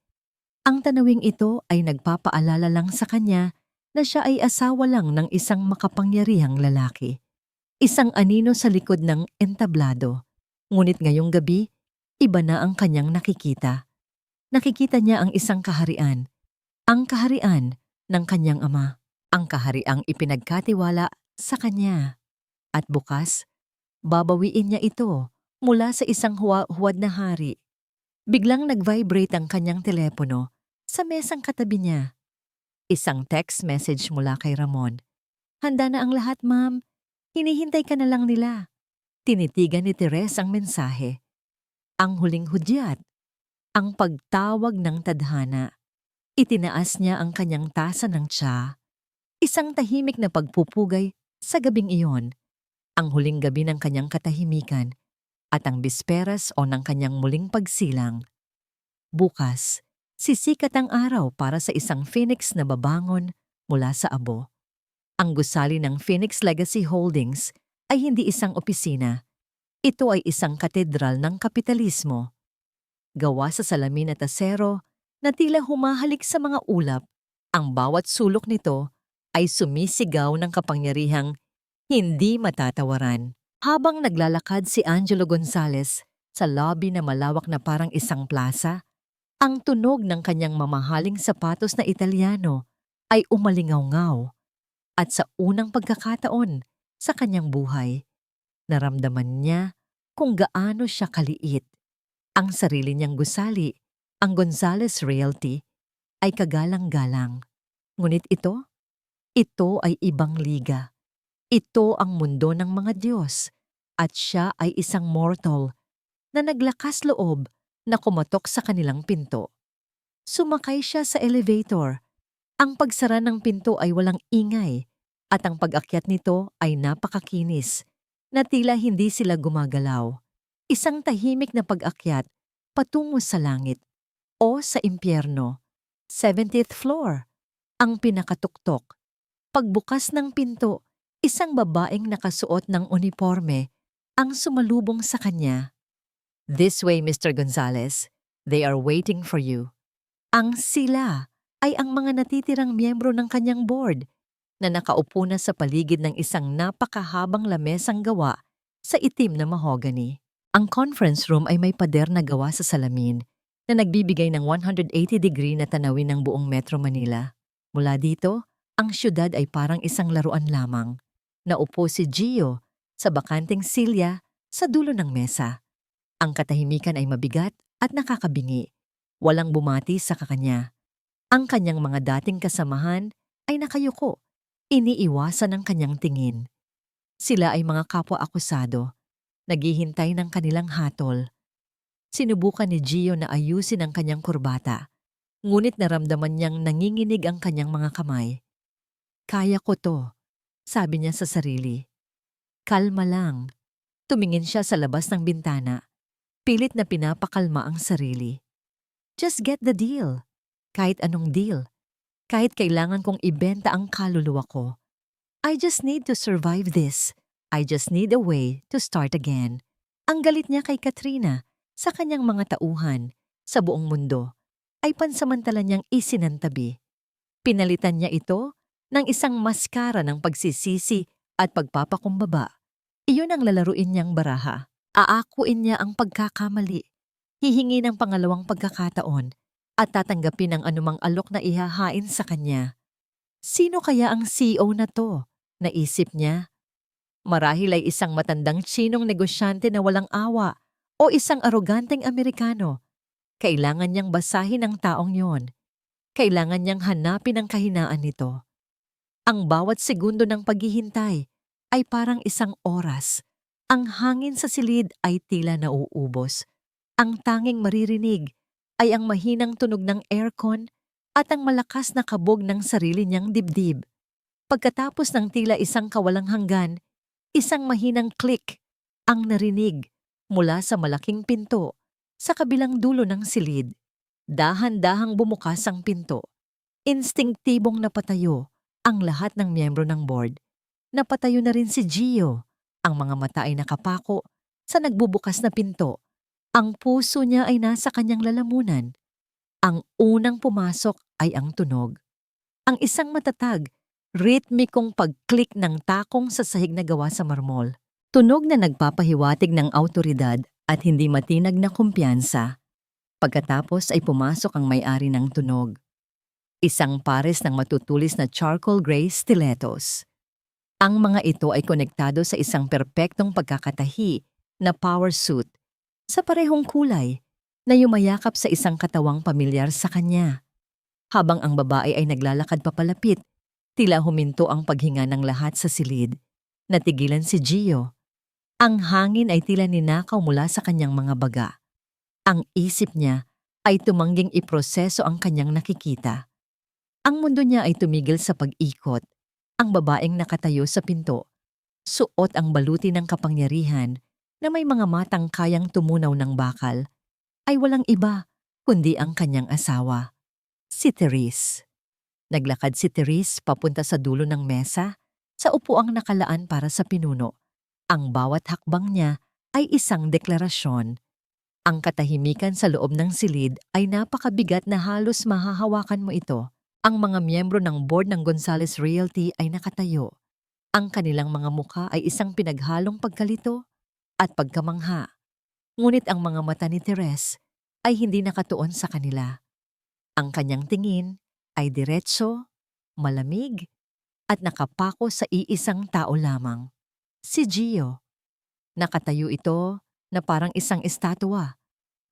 ang tanawing ito ay nagpapaalala lang sa kanya na siya ay asawa lang ng isang makapangyarihang lalaki. Isang anino sa likod ng entablado. Ngunit ngayong gabi, iba na ang kanyang nakikita. Nakikita niya ang isang kaharian. Ang kaharian ng kanyang ama. Ang kahariang ipinagkatiwala sa kanya. At bukas, babawiin niya ito mula sa isang huwad na hari. Biglang nag-vibrate ang kanyang telepono sa mesang katabi niya. Isang text message mula kay Ramon. Handa na ang lahat, ma'am. Hinihintay ka na lang nila. Tinitigan ni Teres ang mensahe. Ang huling hudyat. Ang pagtawag ng tadhana. Itinaas niya ang kanyang tasa ng tsa. Isang tahimik na pagpupugay sa gabing iyon. Ang huling gabi ng kanyang katahimikan at ang bisperas o ng kanyang muling pagsilang. Bukas, sisikat ang araw para sa isang Phoenix na babangon mula sa abo. Ang gusali ng Phoenix Legacy Holdings ay hindi isang opisina. Ito ay isang katedral ng kapitalismo. Gawa sa salamin at asero na tila humahalik sa mga ulap, ang bawat sulok nito ay sumisigaw ng kapangyarihang hindi matatawaran. Habang naglalakad si Angelo Gonzalez sa lobby na malawak na parang isang plaza, ang tunog ng kanyang mamahaling sapatos na Italiano ay umalingaw-ngaw. At sa unang pagkakataon sa kanyang buhay, naramdaman niya kung gaano siya kaliit. Ang sarili niyang gusali, ang Gonzalez Realty, ay kagalang-galang. Ngunit ito ay ibang liga. Ito ang mundo ng mga Diyos at siya ay isang mortal na naglakas loob na kumatok sa kanilang pinto. Sumakay siya sa elevator. Ang pagsara ng pinto ay walang ingay at ang pag-akyat nito ay napakakinis na tila hindi sila gumagalaw. Isang tahimik na pag-akyat patungo sa langit o sa impyerno. 70th floor, ang pinakatuktok. Pagbukas ng pinto, isang babaeng nakasuot ng uniforme ang sumalubong sa kanya. This way, Mr. Gonzalez. They are waiting for you. Ang sila ay ang mga natitirang miyembro ng kanyang board na nakaupo na sa paligid ng isang napakahabang lamesang gawa sa itim na mahogany. Ang conference room ay may pader na gawa sa salamin na nagbibigay ng 180-degree na tanawin ng buong Metro Manila. Mula dito, ang syudad ay parang isang laruan lamang. Naupo si Gio sa bakanteng silya sa dulo ng mesa. Ang katahimikan ay mabigat at nakakabingi. Walang bumati sa kakanya. Ang kanyang mga dating kasamahan ay nakayuko. Iniiwasan ang kanyang tingin. Sila ay mga kapwa-akusado. Naghihintay ng kanilang hatol. Sinubukan ni Gio na ayusin ang kanyang kurbata. Ngunit naramdaman niyang nanginginig ang kanyang mga kamay. Kaya ko to, sabi niya sa sarili. Kalma lang. Tumingin siya sa labas ng bintana. Pilit na pinapakalma ang sarili. Just get the deal. Kahit anong deal. Kahit kailangan kong ibenta ang kaluluwa ko. I just need to survive this. I just need a way to start again. Ang galit niya kay Katrina sa kanyang mga tauhan sa buong mundo ay pansamantala niyang isinantabi. Pinalitan niya ito ng isang maskara ng pagsisisi at pagpapakumbaba. Iyon ang lalaruin niyang baraha. Aakuin niya ang pagkakamali. Hihingi ng pangalawang pagkakataon at tatanggapin ang anumang alok na ihahain sa kanya. Sino kaya ang CEO na to? Naisip niya. Marahil ay isang matandang Tsinong negosyante na walang awa o isang aroganteng Amerikano. Kailangan niyang basahin ang taong yon. Kailangan niyang hanapin ang kahinaan nito. Ang bawat segundo ng paghihintay ay parang isang oras. Ang hangin sa silid ay tila nauubos. Ang tanging maririnig ay ang mahinang tunog ng aircon at ang malakas na kabog ng sarili niyang dibdib. Pagkatapos ng tila isang kawalang hanggan, isang mahinang click ang narinig mula sa malaking pinto sa kabilang dulo ng silid. Dahan-dahang bumukas ang pinto. Instinktibong napatayo ang lahat ng miyembro ng board. Napatayo na rin si Gio. Ang mga mata ay nakapako sa nagbubukas na pinto. Ang puso niya ay nasa kanyang lalamunan. Ang unang pumasok ay ang tunog. Ang isang matatag, ritmikong pag-click ng takong sa sahig na gawa sa marmol. Tunog na nagpapahiwatig ng awtoridad at hindi matinag na kumpiyansa. Pagkatapos ay pumasok ang may-ari ng tunog. Isang pares ng matutulis na charcoal gray stilettos. Ang mga ito ay konektado sa isang perpektong pagkakatahi na power suit sa parehong kulay na yumayakap sa isang katawang pamilyar sa kanya. Habang ang babae ay naglalakad papalapit, tila huminto ang paghinga ng lahat sa silid. Natigilan si Gio. Ang hangin ay tila ninakaw mula sa kanyang mga baga. Ang isip niya ay tumangging iproseso ang kanyang nakikita. Ang mundo niya ay tumigil sa pag-ikot. Ang babaeng nakatayo sa pinto, suot ang baluti ng kapangyarihan na may mga matang kayang tumunaw ng bakal, ay walang iba kundi ang kanyang asawa, si Therese. Naglakad si Therese papunta sa dulo ng mesa, sa upuang nakalaan para sa pinuno. Ang bawat hakbang niya ay isang deklarasyon. Ang katahimikan sa loob ng silid ay napakabigat na halos mahahawakan mo ito. Ang mga miyembro ng board ng Gonzales Realty ay nakatayo. Ang kanilang mga mukha ay isang pinaghalong pagkalito at pagkamangha. Ngunit ang mga mata ni Therese ay hindi nakatuon sa kanila. Ang kanyang tingin ay diretso, malamig, at nakapako sa iisang tao lamang. Si Gio. Nakatayo ito na parang isang estatwa.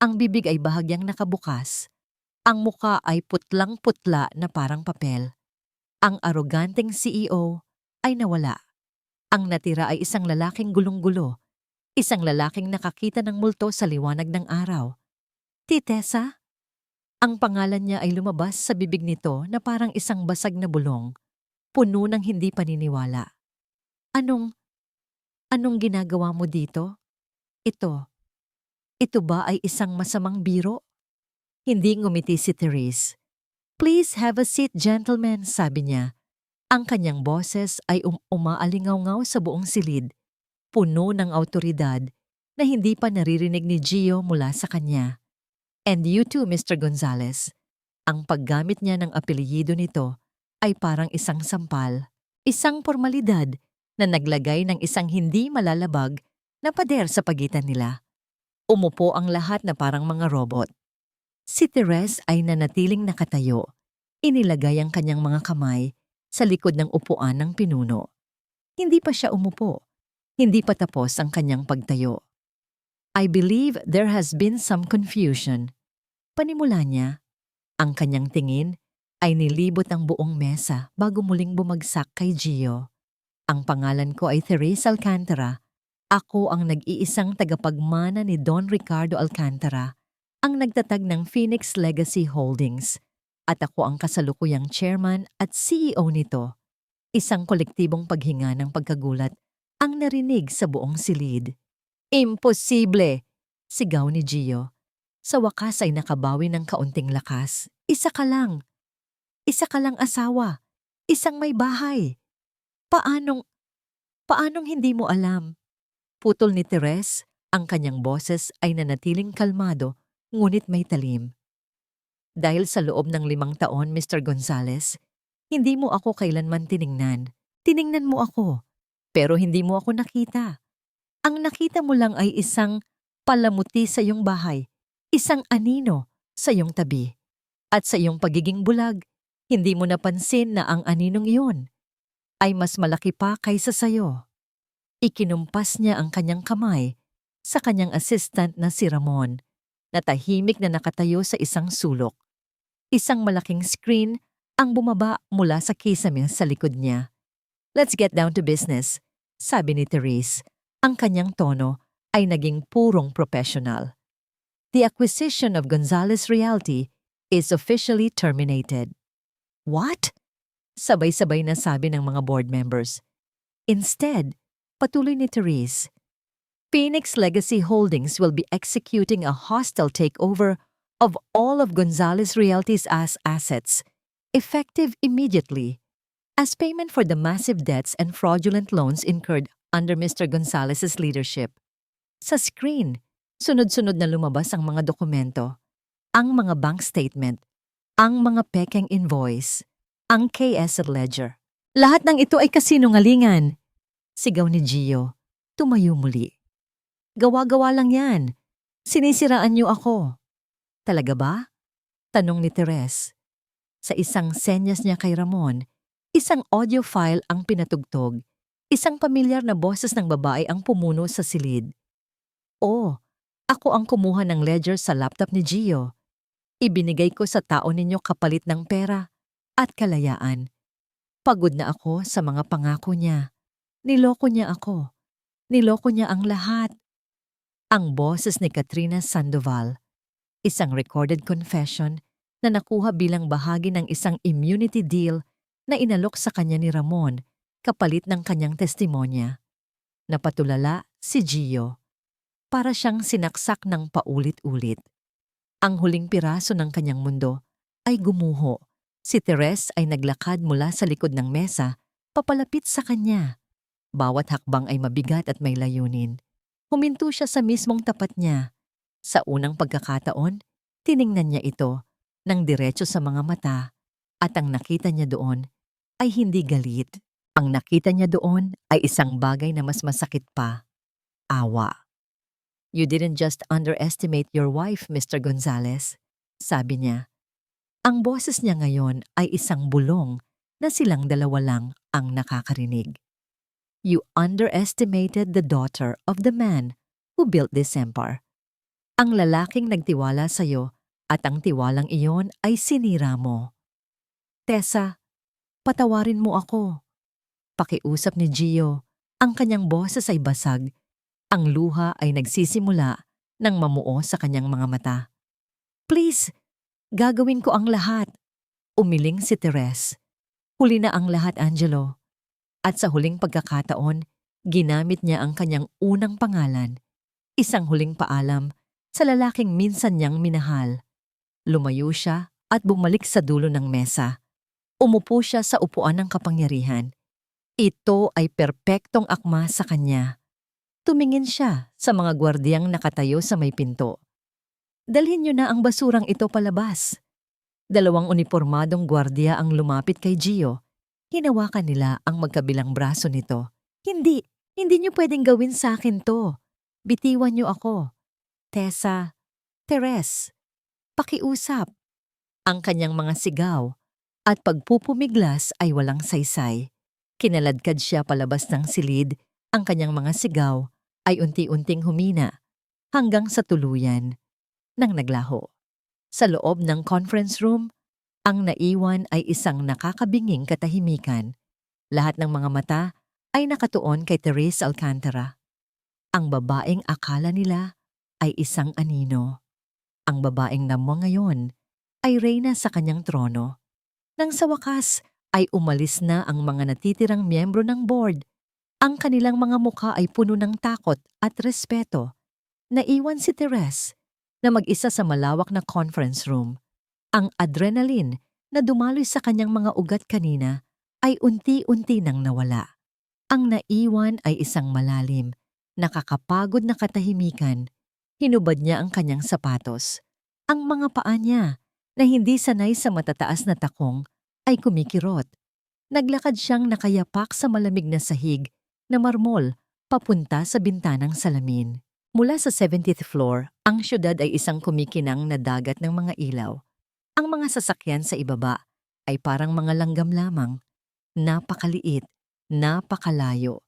Ang bibig ay bahagyang nakabukas. Ang muka ay putlang-putla na parang papel. Ang aroganteng CEO ay nawala. Ang natira ay isang lalaking gulong-gulo. Isang lalaking nakakita ng multo sa liwanag ng araw. Titesa? Ang pangalan niya ay lumabas sa bibig nito na parang isang basag na bulong, puno ng hindi paniniwala. Anong ginagawa mo dito? Ito ba ay isang masamang biro? Hindi ngumiti si Therese. Please have a seat, gentlemen, sabi niya. Ang kanyang boses ay umaalingaw-ngaw sa buong silid, puno ng awtoridad na hindi pa naririnig ni Gio mula sa kanya. And you too, Mr. Gonzales. Ang paggamit niya ng apelyido nito ay parang isang sampal, isang formalidad na naglagay ng isang hindi malalabag na pader sa pagitan nila. Umupo ang lahat na parang mga robot. Si Therese ay nanatiling nakatayo. Inilagay ang kanyang mga kamay sa likod ng upuan ng pinuno. Hindi pa siya umupo. Hindi pa tapos ang kanyang pagtayo. I believe there has been some confusion. Panimula niya. Ang kanyang tingin ay nilibot ang buong mesa bago muling bumagsak kay Gio. Ang pangalan ko ay Therese Alcantara. Ako ang nag-iisang tagapagmana ni Don Ricardo Alcantara, ang nagtatag ng Phoenix Legacy Holdings. At ako ang kasalukuyang chairman at CEO nito. Isang kolektibong paghinga ng pagkagulat ang narinig sa buong silid. Imposible! Sigaw ni Gio. Sa wakas ay nakabawi ng kaunting lakas. Isa ka lang. Isa ka lang asawa. Isang may bahay. Paanong hindi mo alam? Putol ni Therese, ang kanyang boses ay nanatiling kalmado, ngunit may talim. Dahil sa loob ng 5 taon, Mr. Gonzales, hindi mo ako kailanman tiningnan. Tiningnan mo ako, pero hindi mo ako nakita. Ang nakita mo lang ay isang palamuti sa iyong bahay, isang anino sa iyong tabi. At sa iyong pagiging bulag, hindi mo napansin na ang aninong iyon ay mas malaki pa kaysa sayo. Ikinumpas niya ang kanyang kamay sa kanyang assistant na si Ramon, na tahimik na nakatayo sa isang sulok. Isang malaking screen ang bumaba mula sa kisame sa likod niya. Let's get down to business, sabi ni Therese. Ang kanyang tono ay naging purong professional. The acquisition of Gonzales Realty is officially terminated. What? Sabay-sabay na sabi ng mga board members. Instead, patuloy ni Therese, Phoenix Legacy Holdings will be executing a hostile takeover of all of Gonzales Realty's assets, effective immediately, as payment for the massive debts and fraudulent loans incurred under Mr. Gonzales's leadership. Sa screen, sunod-sunod na lumabas ang mga dokumento, ang mga bank statement, ang mga pekeng invoice, ang KS ledger. Lahat ng ito ay kasinungalingan. Sigaw ni Gio. Tumayo muli. Gawa-gawa lang yan. Sinisiraan niyo ako. Talaga ba? Tanong ni Therese. Sa isang senyas niya kay Ramon, isang audio file ang pinatugtog. Isang pamilyar na boses ng babae ang pumuno sa silid. Oh, ako ang kumuha ng ledger sa laptop ni Gio. Ibinigay ko sa tao ninyo kapalit ng pera at kalayaan. Pagod na ako sa mga pangako niya. Niloko niya ako. Niloko niya ang lahat. Ang boses ni Katrina Sandoval, isang recorded confession na nakuha bilang bahagi ng isang immunity deal na inalok sa kanya ni Ramon kapalit ng kanyang testimonya. Napatulala si Gio. Para siyang sinaksak ng paulit-ulit. Ang huling piraso ng kanyang mundo ay gumuho. Si Therese ay naglakad mula sa likod ng mesa, papalapit sa kanya. Bawat hakbang ay mabigat at may layunin. Huminto siya sa mismong tapat niya. Sa unang pagkakataon, tiningnan niya ito ng diretso sa mga mata at ang nakita niya doon ay hindi galit. Ang nakita niya doon ay isang bagay na mas masakit pa. Awa. You didn't just underestimate your wife, Mr. Gonzales, sabi niya. Ang boses niya ngayon ay isang bulong na silang dalawa lang ang nakakarinig. You underestimated the daughter of the man who built this empire. Ang lalaking nagtiwala sa'yo at ang tiwalang iyon ay sinira mo. Tessa, patawarin mo ako. Pakiusap ni Gio, ang kanyang boses ay basag. Ang luha ay nagsisimula ng mamuo sa kanyang mga mata. Please, gagawin ko ang lahat. Umiling si Therese. Huli na ang lahat, Angelo. At sa huling pagkakataon, ginamit niya ang kanyang unang pangalan. Isang huling paalam sa lalaking minsan niyang minahal. Lumayo siya at bumalik sa dulo ng mesa. Umupo siya sa upuan ng kapangyarihan. Ito ay perpektong akma sa kanya. Tumingin siya sa mga gwardiyang nakatayo sa may pinto. Dalhin niyo na ang basurang ito palabas. 2 unipormadong gwardiya ang lumapit kay Gio. Hinawakan nila ang magkabilang braso nito. Hindi niyo pwedeng gawin sa akin to. Bitiwan niyo ako. Tessa, Teres, pakiusap. Ang kanyang mga sigaw at pagpupumiglas ay walang saysay. Kinaladkad siya palabas ng silid, ang kanyang mga sigaw ay unti-unting humina hanggang sa tuluyan nang naglaho. Sa loob ng conference room, ang naiwan ay isang nakakabinging katahimikan. Lahat ng mga mata ay nakatuon kay Therese Alcantara. Ang babaeng akala nila ay isang anino. Ang babaeng namo ngayon ay reyna sa kanyang trono. Nang sa wakas ay umalis na ang mga natitirang miyembro ng board. Ang kanilang mga mukha ay puno ng takot at respeto. Naiwan si Therese na mag-isa sa malawak na conference room. Ang adrenaline na dumaloy sa kanyang mga ugat kanina ay unti-unti nang nawala. Ang naiwan ay isang malalim, nakakapagod na katahimikan. Hinubad niya ang kanyang sapatos. Ang mga paa niya, na hindi sanay sa matataas na takong, ay kumikirot. Naglakad siyang nakayapak sa malamig na sahig na marmol papunta sa bintanang salamin. Mula sa 70th floor, ang syudad ay isang kumikinang na dagat ng mga ilaw. Ang mga sasakyan sa ibaba ay parang mga langgam lamang. Napakaliit, napakalayo.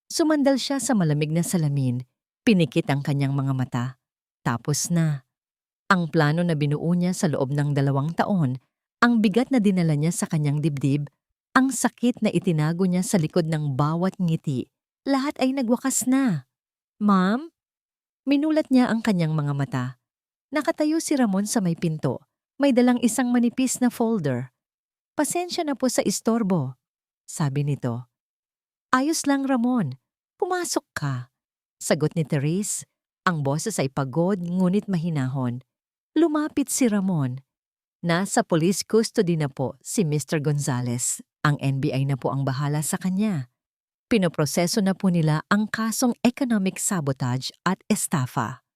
Sumandal siya sa malamig na salamin, pinikit ang kanyang mga mata. Tapos na. Ang plano na binuo niya sa loob ng 2 taon, ang bigat na dinala niya sa kanyang dibdib, ang sakit na itinago niya sa likod ng bawat ngiti, lahat ay nagwakas na. Ma'am? Minulat niya ang kanyang mga mata. Nakatayo si Ramon sa may pinto, may dalang isang manipis na folder. Pasensya na po sa istorbo, sabi nito. Ayos lang Ramon, pumasok ka. Sagot ni Therese, ang boses ay pagod ngunit mahinahon. Lumapit si Ramon. Nasa police custody na po si Mr. Gonzales. Ang NBI na po ang bahala sa kanya. Pinoproseso na po nila ang kasong economic sabotage at estafa.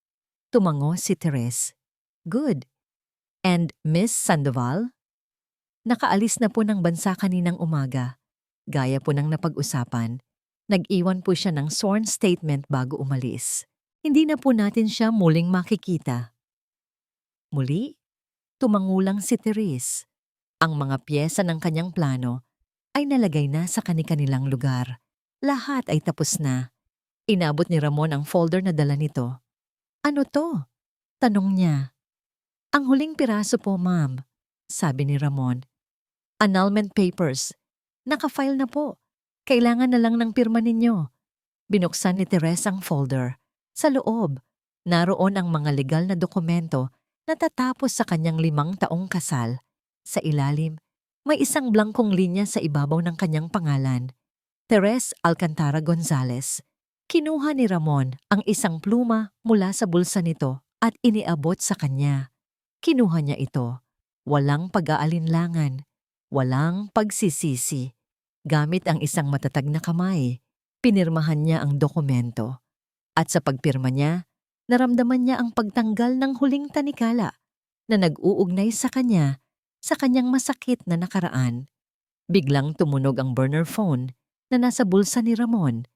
Tumango si Therese. Good. And Miss Sandoval? Nakaalis na po ng bansa kaninang umaga. Gaya po ng napag-usapan. Nag-iwan po siya ng sworn statement bago umalis. Hindi na po natin siya muling makikita. Muli, tumangulang si Therese. Ang mga piyesa ng kanyang plano ay nalagay na sa kani-kanilang lugar. Lahat ay tapos na. Inabot ni Ramon ang folder na dala nito. Ano to? Tanong niya. Ang huling piraso po, ma'am, sabi ni Ramon. Annulment papers. Naka-file na po. Kailangan na lang ng pirma ninyo. Binuksan ni Therese ang folder. Sa loob, naroon ang mga legal na dokumento natatapos sa kanyang 5 taong kasal. Sa ilalim, may isang blangkong linya sa ibabaw ng kanyang pangalan. Therese Alcantara Gonzales. Kinuha ni Ramon ang isang pluma mula sa bulsa nito at iniabot sa kanya. Kinuha niya ito. Walang pag-aalinlangan. Walang pagsisisi. Gamit ang isang matatag na kamay, pinirmahan niya ang dokumento. At sa pagpirma niya, naramdaman niya ang pagtanggal ng huling tanikala na nag-uugnay sa kanya sa kanyang masakit na nakaraan. Biglang tumunog ang burner phone na nasa bulsa ni Ramon.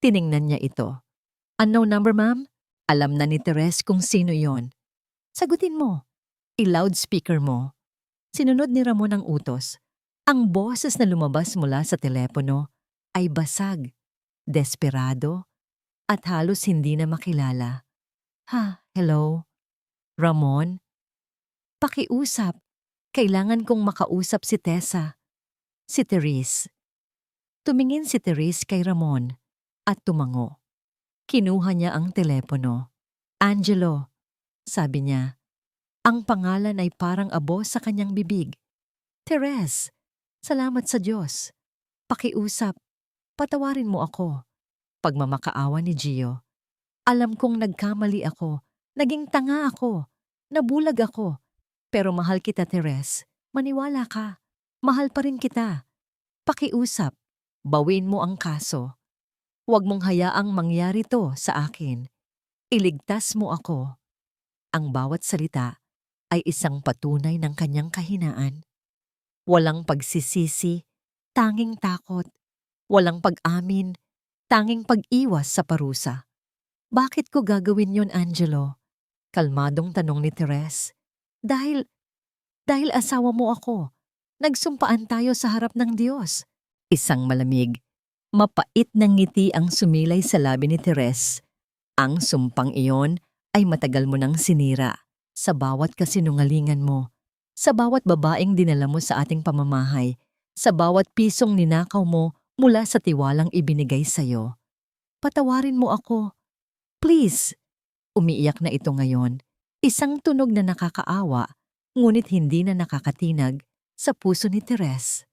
Tiningnan niya ito. Unknown number, ma'am? Alam na ni Therese kung sino yon. Sagutin mo. I-loudspeaker mo. Sinunod ni Ramon ang utos. Ang boses na lumabas mula sa telepono ay basag, desperado, at halos hindi na makilala. Hello? Ramon? Pakiusap. Kailangan kong makausap si Tessa. Si Therese. Tumingin si Therese kay Ramon at tumango. Kinuha niya ang telepono. Angelo, sabi niya. Ang pangalan ay parang abo sa kanyang bibig. Therese, salamat sa Diyos. Pakiusap. Patawarin mo ako. Pagmamakaawa ni Gio. Alam kong nagkamali ako. Naging tanga ako. Nabulag ako. Pero mahal kita, Therese. Maniwala ka. Mahal pa rin kita. Pakiusap. Bawin mo ang kaso. Huwag mong hayaang mangyari to sa akin. Iligtas mo ako. Ang bawat salita ay isang patunay ng kanyang kahinaan. Walang pagsisisi, tanging takot. Walang pag-amin, tanging pag-iwas sa parusa. Bakit ko gagawin yon, Angelo? Kalmadong tanong ni Teres. Dahil asawa mo ako. Nagsumpaan tayo sa harap ng Diyos. Isang malamig, mapait na ngiti ang sumilay sa labi ni Teres. Ang sumpang iyon ay matagal mo nang sinira sa bawat kasinungalingan mo, sa bawat babaeng dinala mo sa ating pamamahay, sa bawat pisong ninakaw mo mula sa tiwalang ibinigay sa'yo. Patawarin mo ako. Please. Umiiyak na ito ngayon. Isang tunog na nakakaawa, ngunit hindi na nakakatinag sa puso ni Teres.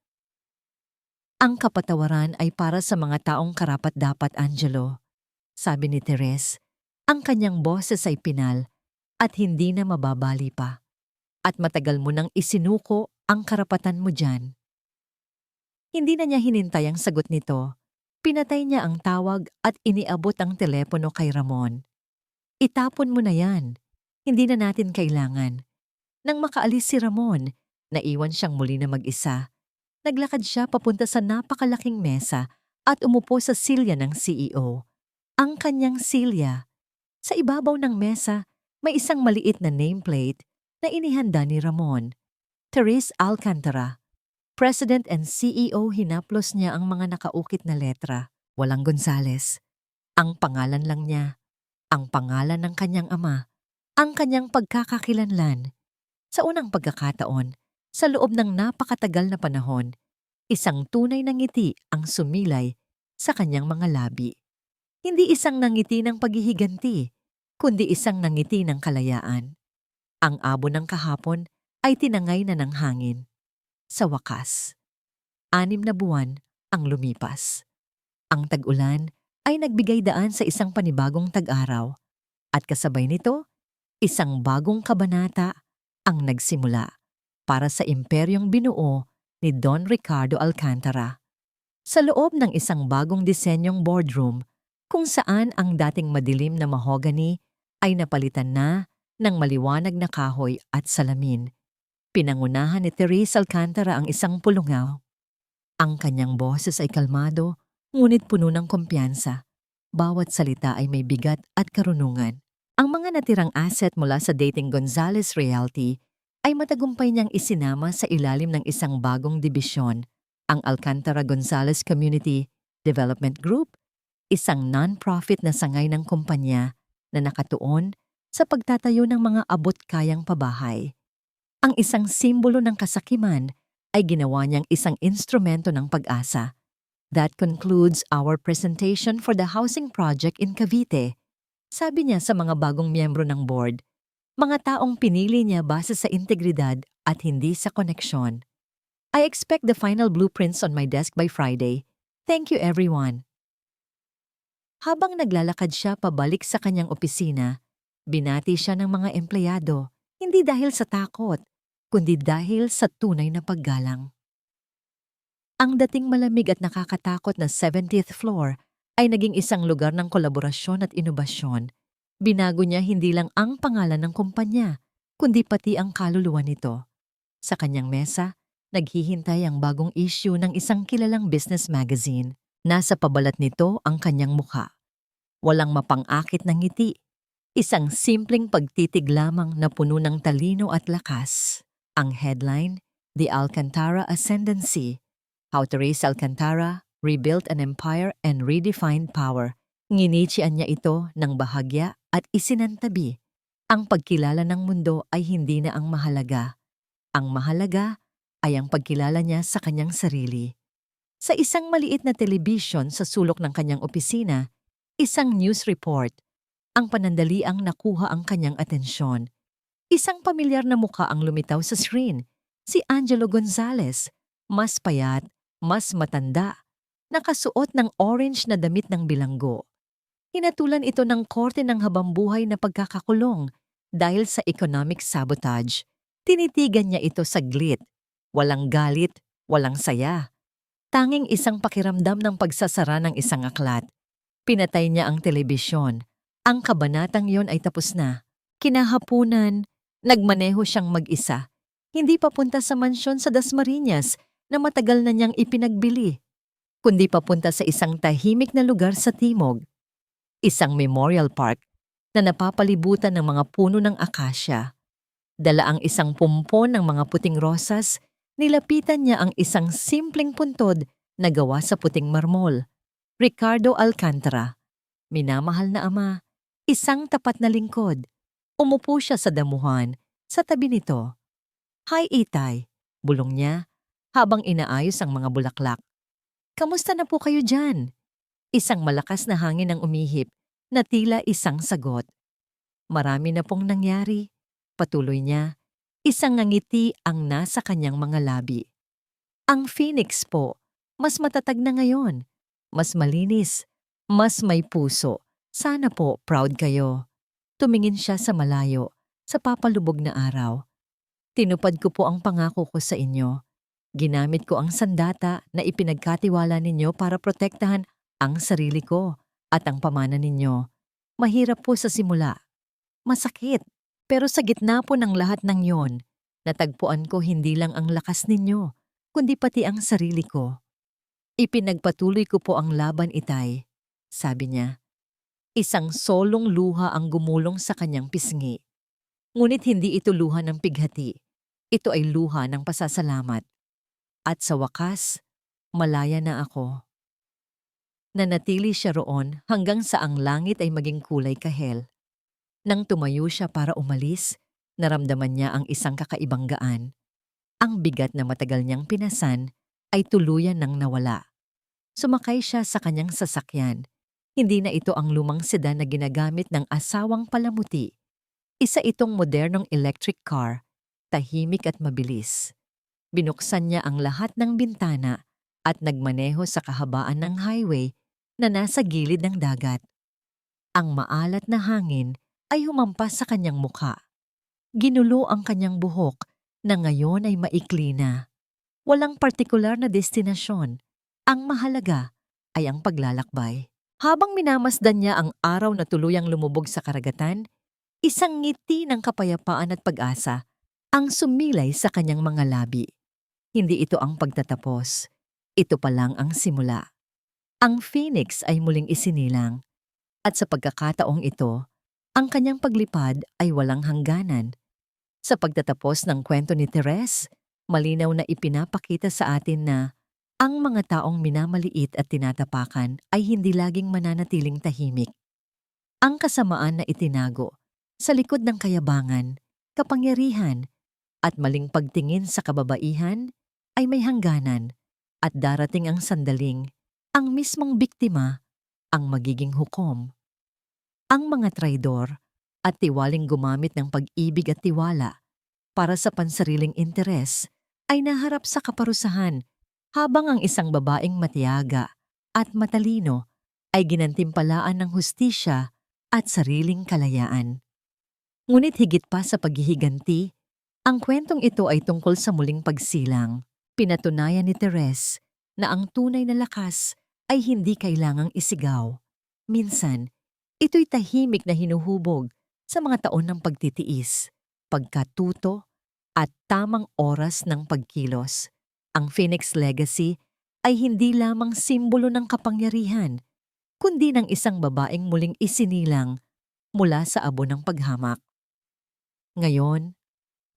Ang kapatawaran ay para sa mga taong karapat-dapat, Angelo. Sabi ni Teres, ang kanyang boses ay pinal at hindi na mababali pa. At matagal mo nang isinuko ang karapatan mo dyan. Hindi na niya hinintay ang sagot nito. Pinatay niya ang tawag at iniabot ang telepono kay Ramon. Itapon mo na yan. Hindi na natin kailangan. Nang makaalis si Ramon, naiwan siyang muli na mag-isa. Naglakad siya papunta sa napakalaking mesa at umupo sa silya ng CEO. Ang kanyang silya. Sa ibabaw ng mesa, may isang maliit na nameplate na inihanda ni Ramon. Teres Alcantara. President and CEO, hinaplos niya ang mga nakaukit na letra. Walang Gonzales. Ang pangalan lang niya. Ang pangalan ng kanyang ama, ang kanyang pagkakakilanlan. Sa unang pagkakataon, sa loob ng napakatagal na panahon, isang tunay na ngiti ang sumilay sa kanyang mga labi. Hindi isang nangiti ng paghihiganti, kundi isang nangiti ng kalayaan. Ang abo ng kahapon ay tinangay na ng hangin. Sa wakas, 6 na buwan ang lumipas. Ang tag-ulan ay nagbigay daan sa isang panibagong tag-araw at kasabay nito, isang bagong kabanata ang nagsimula para sa imperyong binuo ni Don Ricardo Alcantara. Sa loob ng isang bagong disenyong boardroom kung saan ang dating madilim na mahogany ay napalitan na ng maliwanag na kahoy at salamin. Pinangunahan ni Teres Alcantara ang isang pulungaw. Ang kanyang boses ay kalmado, ngunit puno ng kumpiyansa. Bawat salita ay may bigat at karunungan. Ang mga natirang asset mula sa dating Gonzales Realty ay matagumpay niyang isinama sa ilalim ng isang bagong dibisyon, ang Alcantara Gonzales Community Development Group, isang non-profit na sangay ng kumpanya na nakatuon sa pagtatayo ng mga abot-kayang pabahay. Ang isang simbolo ng kasakiman ay ginawa niyang isang instrumento ng pag-asa. That concludes our presentation for the housing project in Cavite. Sabi niya sa mga bagong miyembro ng board, mga taong pinili niya base sa integridad at hindi sa koneksyon. I expect the final blueprints on my desk by Friday. Thank you everyone. Habang naglalakad siya pabalik sa kanyang opisina, binati siya ng mga empleyado, hindi dahil sa takot, kundi dahil sa tunay na paggalang. Ang dating malamig at nakakatakot na 70th floor ay naging isang lugar ng kolaborasyon at inobasyon. Binago niya hindi lang ang pangalan ng kumpanya, kundi pati ang kaluluwa nito. Sa kanyang mesa, naghihintay ang bagong issue ng isang kilalang business magazine. Nasa pabalat nito ang kanyang mukha. Walang mapang-akit na ngiti. Isang simpleng pagtitig lamang na puno ng talino at lakas. Ang headline, The Alcantara Ascendancy. How Teres Alcantara rebuilt an empire and redefined power. Nginitsian niya ito ng bahagya at isinantabi. Ang pagkilala ng mundo ay hindi na ang mahalaga. Ang mahalaga ay ang pagkilala niya sa kanyang sarili. Sa isang maliit na telebisyon sa sulok ng kanyang opisina, isang news report, ang panandaliang nakuha ang kanyang atensyon. Isang pamilyar na mukha ang lumitaw sa screen, si Angelo Gonzales, mas payat, mas matanda, nakasuot ng orange na damit ng bilanggo. Hinatulan ito ng korte ng habambuhay na pagkakakulong dahil sa economic sabotage. Tinitigan niya ito saglit. Walang galit, walang saya. Tanging isang pakiramdam ng pagsasara ng isang aklat. Pinatay niya ang telebisyon. Ang kabanatang yon ay tapos na. Kinahapunan, nagmaneho siyang mag-isa. Hindi papunta sa mansyon sa Dasmariñas na matagal na niyang ipinagbili, kundi papunta sa isang tahimik na lugar sa timog. Isang memorial park na napapalibutan ng mga puno ng akasya. Dala ang isang pumpon ng mga puting rosas, nilapitan niya ang isang simpleng puntod na gawa sa puting marmol. Ricardo Alcantara, minamahal na ama, isang tapat na lingkod. Umupo siya sa damuhan, sa tabi nito. "Hi, Itay," bulong niya, habang inaayos ang mga bulaklak. "Kamusta na po kayo dyan?" Isang malakas na hangin ang umihip, na tila isang sagot. "Marami na pong nangyari," patuloy niya. Isang ngiti ang nasa kanyang mga labi. "Ang Phoenix po, mas matatag na ngayon. Mas malinis, mas may puso. Sana po proud kayo." Tumingin siya sa malayo, sa papalubog na araw. "Tinupad ko po ang pangako ko sa inyo. Ginamit ko ang sandata na ipinagkatiwala ninyo para protektahan ang sarili ko at ang pamana ninyo. Mahirap po sa simula. Masakit. Pero sa gitna po ng lahat ng yon, natagpuan ko hindi lang ang lakas ninyo, kundi pati ang sarili ko. Ipinagpatuloy ko po ang laban, Itay," sabi niya. Isang solong luha ang gumulong sa kanyang pisngi. Ngunit hindi ito luha ng pighati. Ito ay luha ng pasasalamat. At sa wakas, malaya na ako. Nanatili siya roon hanggang sa ang langit ay maging kulay kahel. Nang tumayo siya para umalis, naramdaman niya ang isang kakaibang gaan. Ang bigat na matagal niyang pinasan ay tuluyan nang nawala. Sumakay siya sa kanyang sasakyan. Hindi na ito ang lumang sedan na ginagamit ng asawang palamuti. Isa itong modernong electric car, tahimik at mabilis. Binuksan niya ang lahat ng bintana at nagmaneho sa kahabaan ng highway na nasa gilid ng dagat. Ang maalat na hangin ay humampas sa kanyang mukha. Ginulo ang kanyang buhok na ngayon ay maikli na. Walang partikular na destinasyon. Ang mahalaga ay ang paglalakbay. Habang minamasdan niya ang araw na tuluyang lumubog sa karagatan, isang ngiti ng kapayapaan at pag-asa ang sumilay sa kanyang mga labi. Hindi ito ang pagtatapos. Ito pa lang ang simula. Ang Phoenix ay muling isinilang. At sa pagkakataong ito, ang kanyang paglipad ay walang hangganan. Sa pagtatapos ng kwento ni Therese, malinaw na ipinapakita sa atin na ang mga taong minamaliit at tinatapakan ay hindi laging mananatiling tahimik. Ang kasamaan na itinago sa likod ng kayabangan, kapangyarihan, at maling pagtingin sa kababaihan ay may hangganan at darating ang sandaling ang mismong biktima ang magiging hukom. Ang mga traidor at tiwaling gumamit ng pag-ibig at tiwala para sa pansariling interes ay naharap sa kaparusahan habang ang isang babaeng matiyaga at matalino ay ginantimpalaan ng hustisya at sariling kalayaan. Ngunit higit pa sa paghihiganti, ang kwentong ito ay tungkol sa muling pagsilang. Pinatunayan ni Therese na ang tunay na lakas ay hindi kailangang isigaw. Minsan, ito'y tahimik na hinuhubog sa mga taon ng pagtitiis, pagkatuto, at tamang oras ng pagkilos. Ang Phoenix Legacy ay hindi lamang simbolo ng kapangyarihan, kundi ng isang babaeng muling isinilang mula sa abo ng paghamak. Ngayon,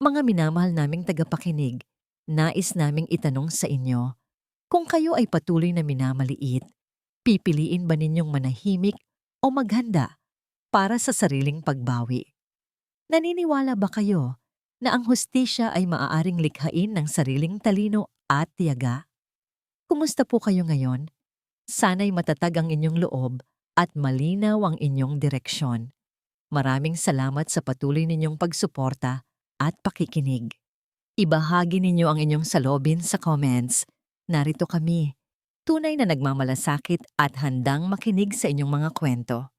mga minamahal naming tagapakinig, nais naming itanong sa inyo, kung kayo ay patuloy na minamaliit, pipiliin ba ninyong manahimik o maghanda para sa sariling pagbawi? Naniniwala ba kayo na ang hustisya ay maaaring likhain ng sariling talino at tiyaga? Kumusta po kayo ngayon? Sana'y matatag ang inyong loob at malinaw ang inyong direksyon. Maraming salamat sa patuloy ninyong pagsuporta at pakikinig. Ibahagi ninyo ang inyong saloobin sa comments. Narito kami, tunay na nagmamalasakit at handang makinig sa inyong mga kwento.